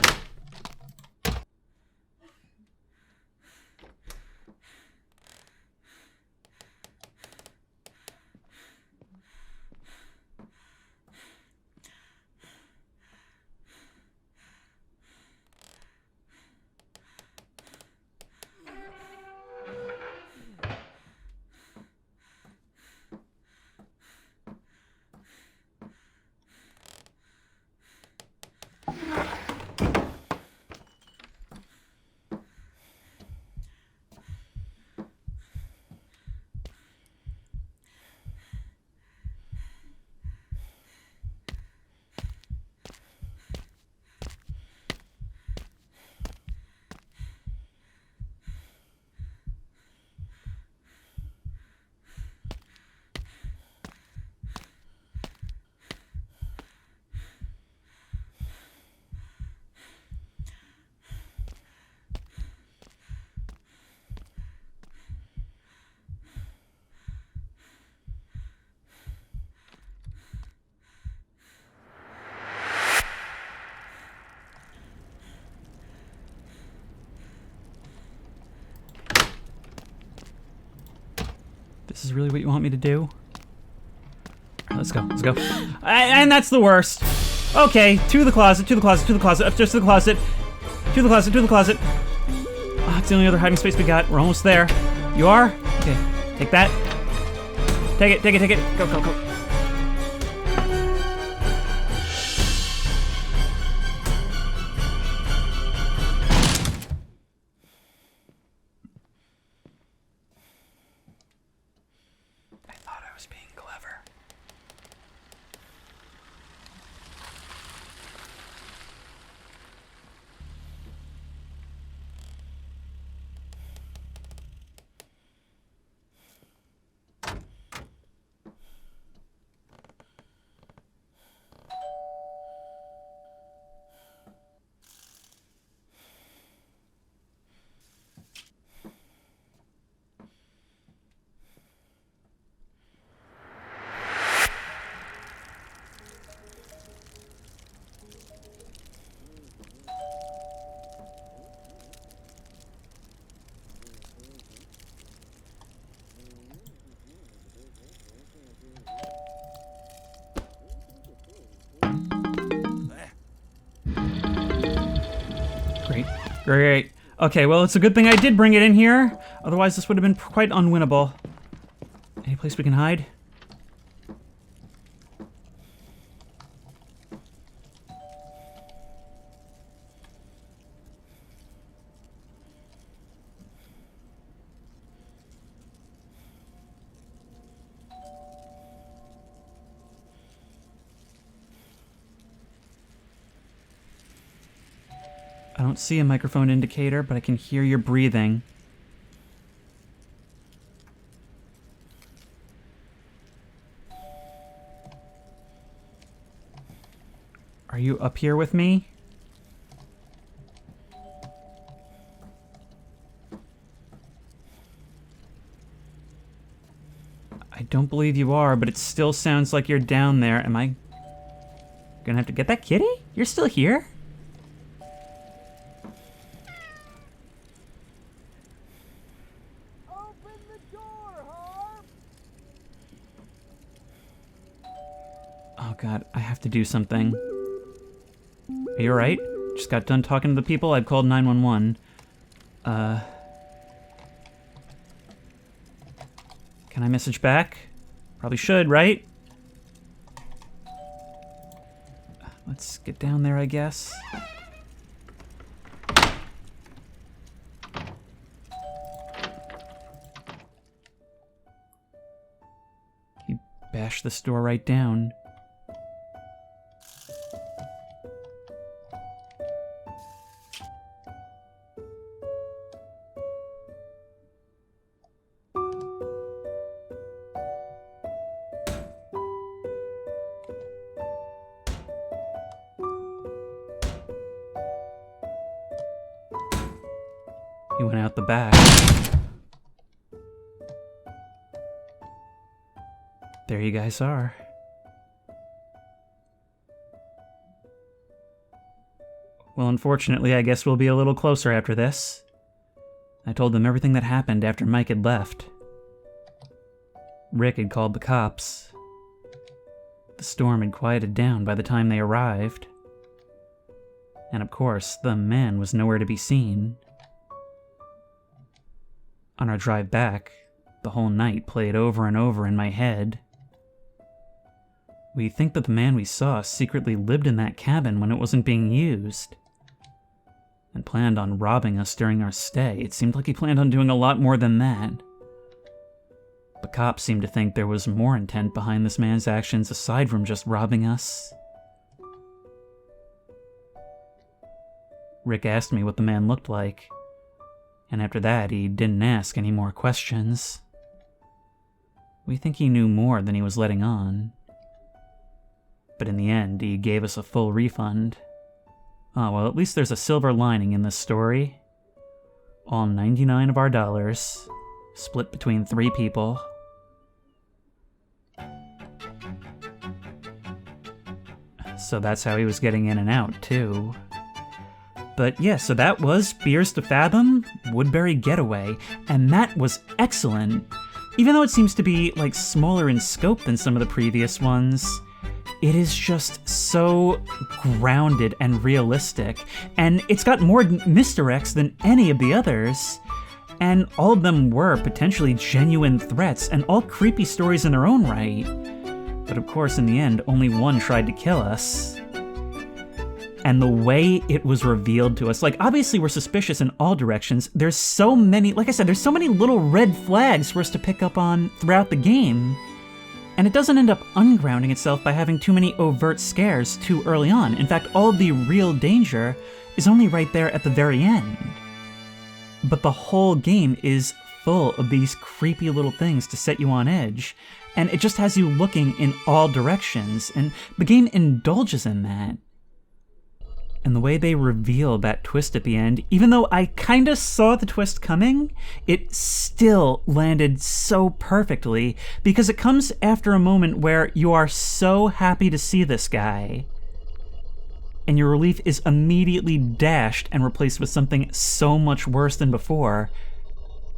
This is really what you want me to do? Let's go, let's go. And that's the worst. Okay, to the closet, to the closet, to the closet, up just to the closet. To the closet, to the closet. Oh, it's the only other hiding space we got. We're almost there. You are? Okay, take that. Take it, take it, take it. Go, go, go. Great. Okay, well, it's a good thing I did bring it in here. Otherwise, this would have been quite unwinnable. Any place we can hide? I don't see a microphone indicator, but I can hear your breathing. Are you up here with me? I don't believe you are, but it still sounds like you're down there. Am I gonna have to get that kitty? You're still here? Oh god, I have to do something. Are you alright? Just got done talking to the people, I've called 911. Can I message back? Probably should, right? Let's get down there, I guess. He bashed this door right down. He went out the back. There you guys are. Well, unfortunately, I guess we'll be a little closer after this. I told them everything that happened after Mike had left. Rick had called the cops. The storm had quieted down by the time they arrived. And of course, the man was nowhere to be seen. On our drive back, the whole night played over and over in my head. We think that the man we saw secretly lived in that cabin when it wasn't being used, and planned on robbing us during our stay. It seemed like he planned on doing a lot more than that. The cops seemed to think there was more intent behind this man's actions aside from just robbing us. Rick asked me what the man looked like, and after that, he didn't ask any more questions. We think he knew more than he was letting on. But in the end, he gave us a full refund. Oh, well, at least there's a silver lining in this story. All 99 of our dollars, split between 3 people. So that's how he was getting in and out, too. But yeah, so that was Fears to Fathom, Woodbury Getaway, and that was excellent. Even though it seems to be, like, smaller in scope than some of the previous ones, it is just so grounded and realistic, and it's got more misdirects than any of the others. And all of them were potentially genuine threats, and all creepy stories in their own right. But of course, in the end, only one tried to kill us. And the way it was revealed to us, like, obviously we're suspicious in all directions. There's so many, like I said, there's so many little red flags for us to pick up on throughout the game. And it doesn't end up ungrounding itself by having too many overt scares too early on. In fact, all of the real danger is only right there at the very end. But the whole game is full of these creepy little things to set you on edge. And it just has you looking in all directions. And the game indulges in that. And the way they reveal that twist at the end, even though I kinda saw the twist coming, it still landed so perfectly because it comes after a moment where you are so happy to see this guy. And your relief is immediately dashed and replaced with something so much worse than before.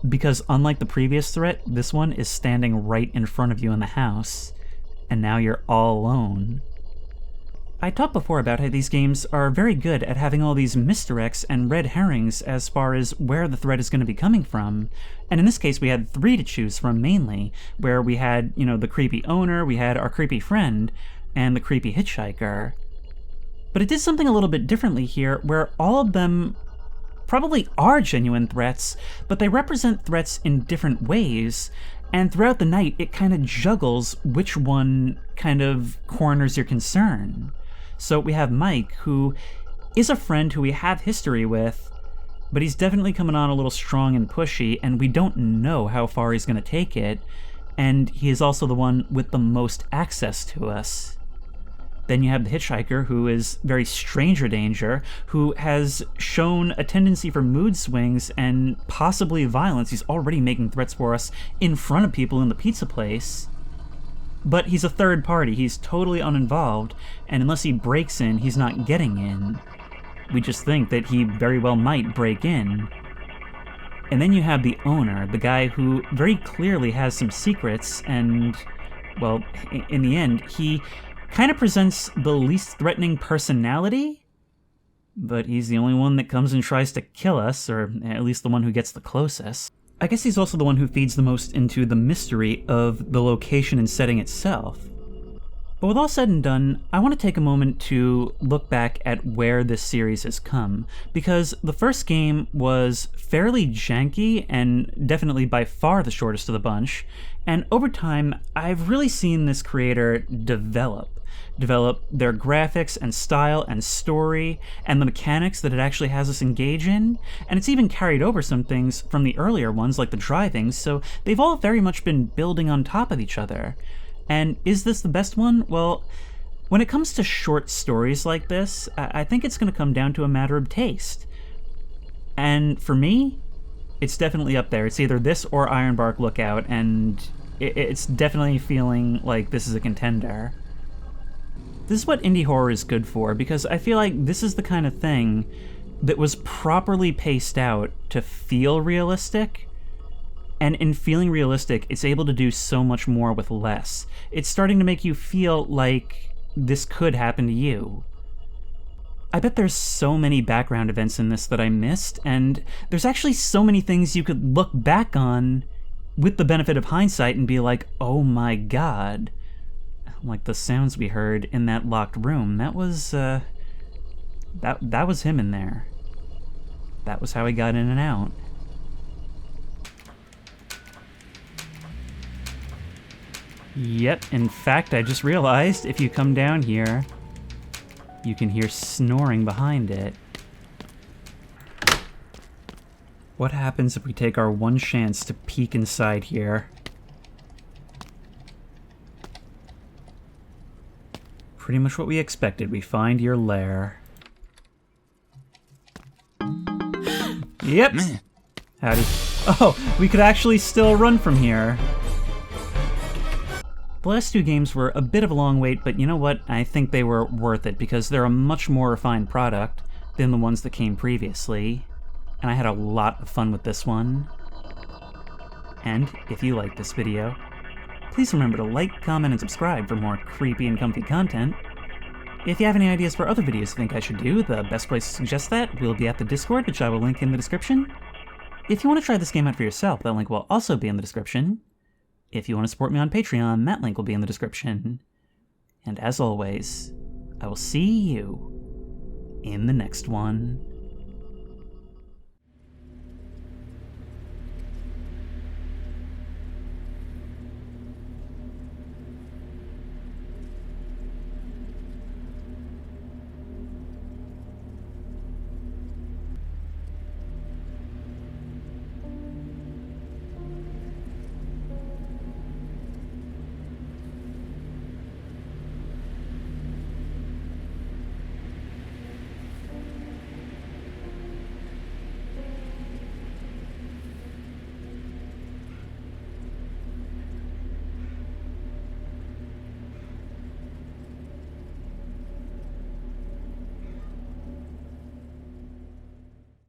Because unlike the previous threat, this one is standing right in front of you in the house. And now you're all alone. I talked before about how these games are very good at having all these misdirects and red herrings as far as where the threat is going to be coming from. And in this case, we had 3 to choose from mainly, where we had, you know, the creepy owner, we had our creepy friend, and the creepy hitchhiker. But it did something a little bit differently here, where all of them probably are genuine threats, but they represent threats in different ways. And throughout the night, it kind of juggles which one kind of corners your concern. So we have Mike, who is a friend who we have history with, but he's definitely coming on a little strong and pushy, and we don't know how far he's going to take it, and he is also the one with the most access to us. Then you have the hitchhiker, who is very stranger danger, who has shown a tendency for mood swings and possibly violence. He's already making threats for us in front of people in the pizza place. But he's a third party, he's totally uninvolved, and unless he breaks in, he's not getting in. We just think that he very well might break in. And then you have the owner, the guy who very clearly has some secrets, and, well, in the end, he kind of presents the least threatening personality, but he's the only one that comes and tries to kill us, or at least the one who gets the closest. I guess he's also the one who feeds the most into the mystery of the location and setting itself. But with all said and done, I want to take a moment to look back at where this series has come, because the first game was fairly janky and definitely by far the shortest of the bunch, and over time, I've really seen this creator develop their graphics and style and story and the mechanics that it actually has us engage in, and it's even carried over some things from the earlier ones like the driving, so they've all very much been building on top of each other. And is this the best one? Well, when it comes to short stories like this, I think it's going to come down to a matter of taste. And for me, it's definitely up there. It's either this or Ironbark Lookout, and it's definitely feeling like this is a contender. This is what indie horror is good for, because I feel like this is the kind of thing that was properly paced out to feel realistic. And in feeling realistic, it's able to do so much more with less. It's starting to make you feel like this could happen to you. I bet there's so many background events in this that I missed, and there's actually so many things you could look back on with the benefit of hindsight and be like, oh my god. Like the sounds we heard in that locked room, that was him in there. That was how he got in and out. Yep, in fact, I just realized if you come down here, you can hear snoring behind it. What happens if we take our one chance to peek inside here? Pretty much what we expected. We find your lair. Yep. Howdy. Oh, we could actually still run from here. The last two games were a bit of a long wait, but you know what? I think they were worth it because they're a much more refined product than the ones that came previously. And I had a lot of fun with this one. And if you like this video, please remember to like, comment, and subscribe for more creepy and comfy content. If you have any ideas for other videos you think I should do, the best place to suggest that will be at the Discord, which I will link in the description. If you want to try this game out for yourself, that link will also be in the description. If you want to support me on Patreon, that link will be in the description. And as always, I will see you in the next one.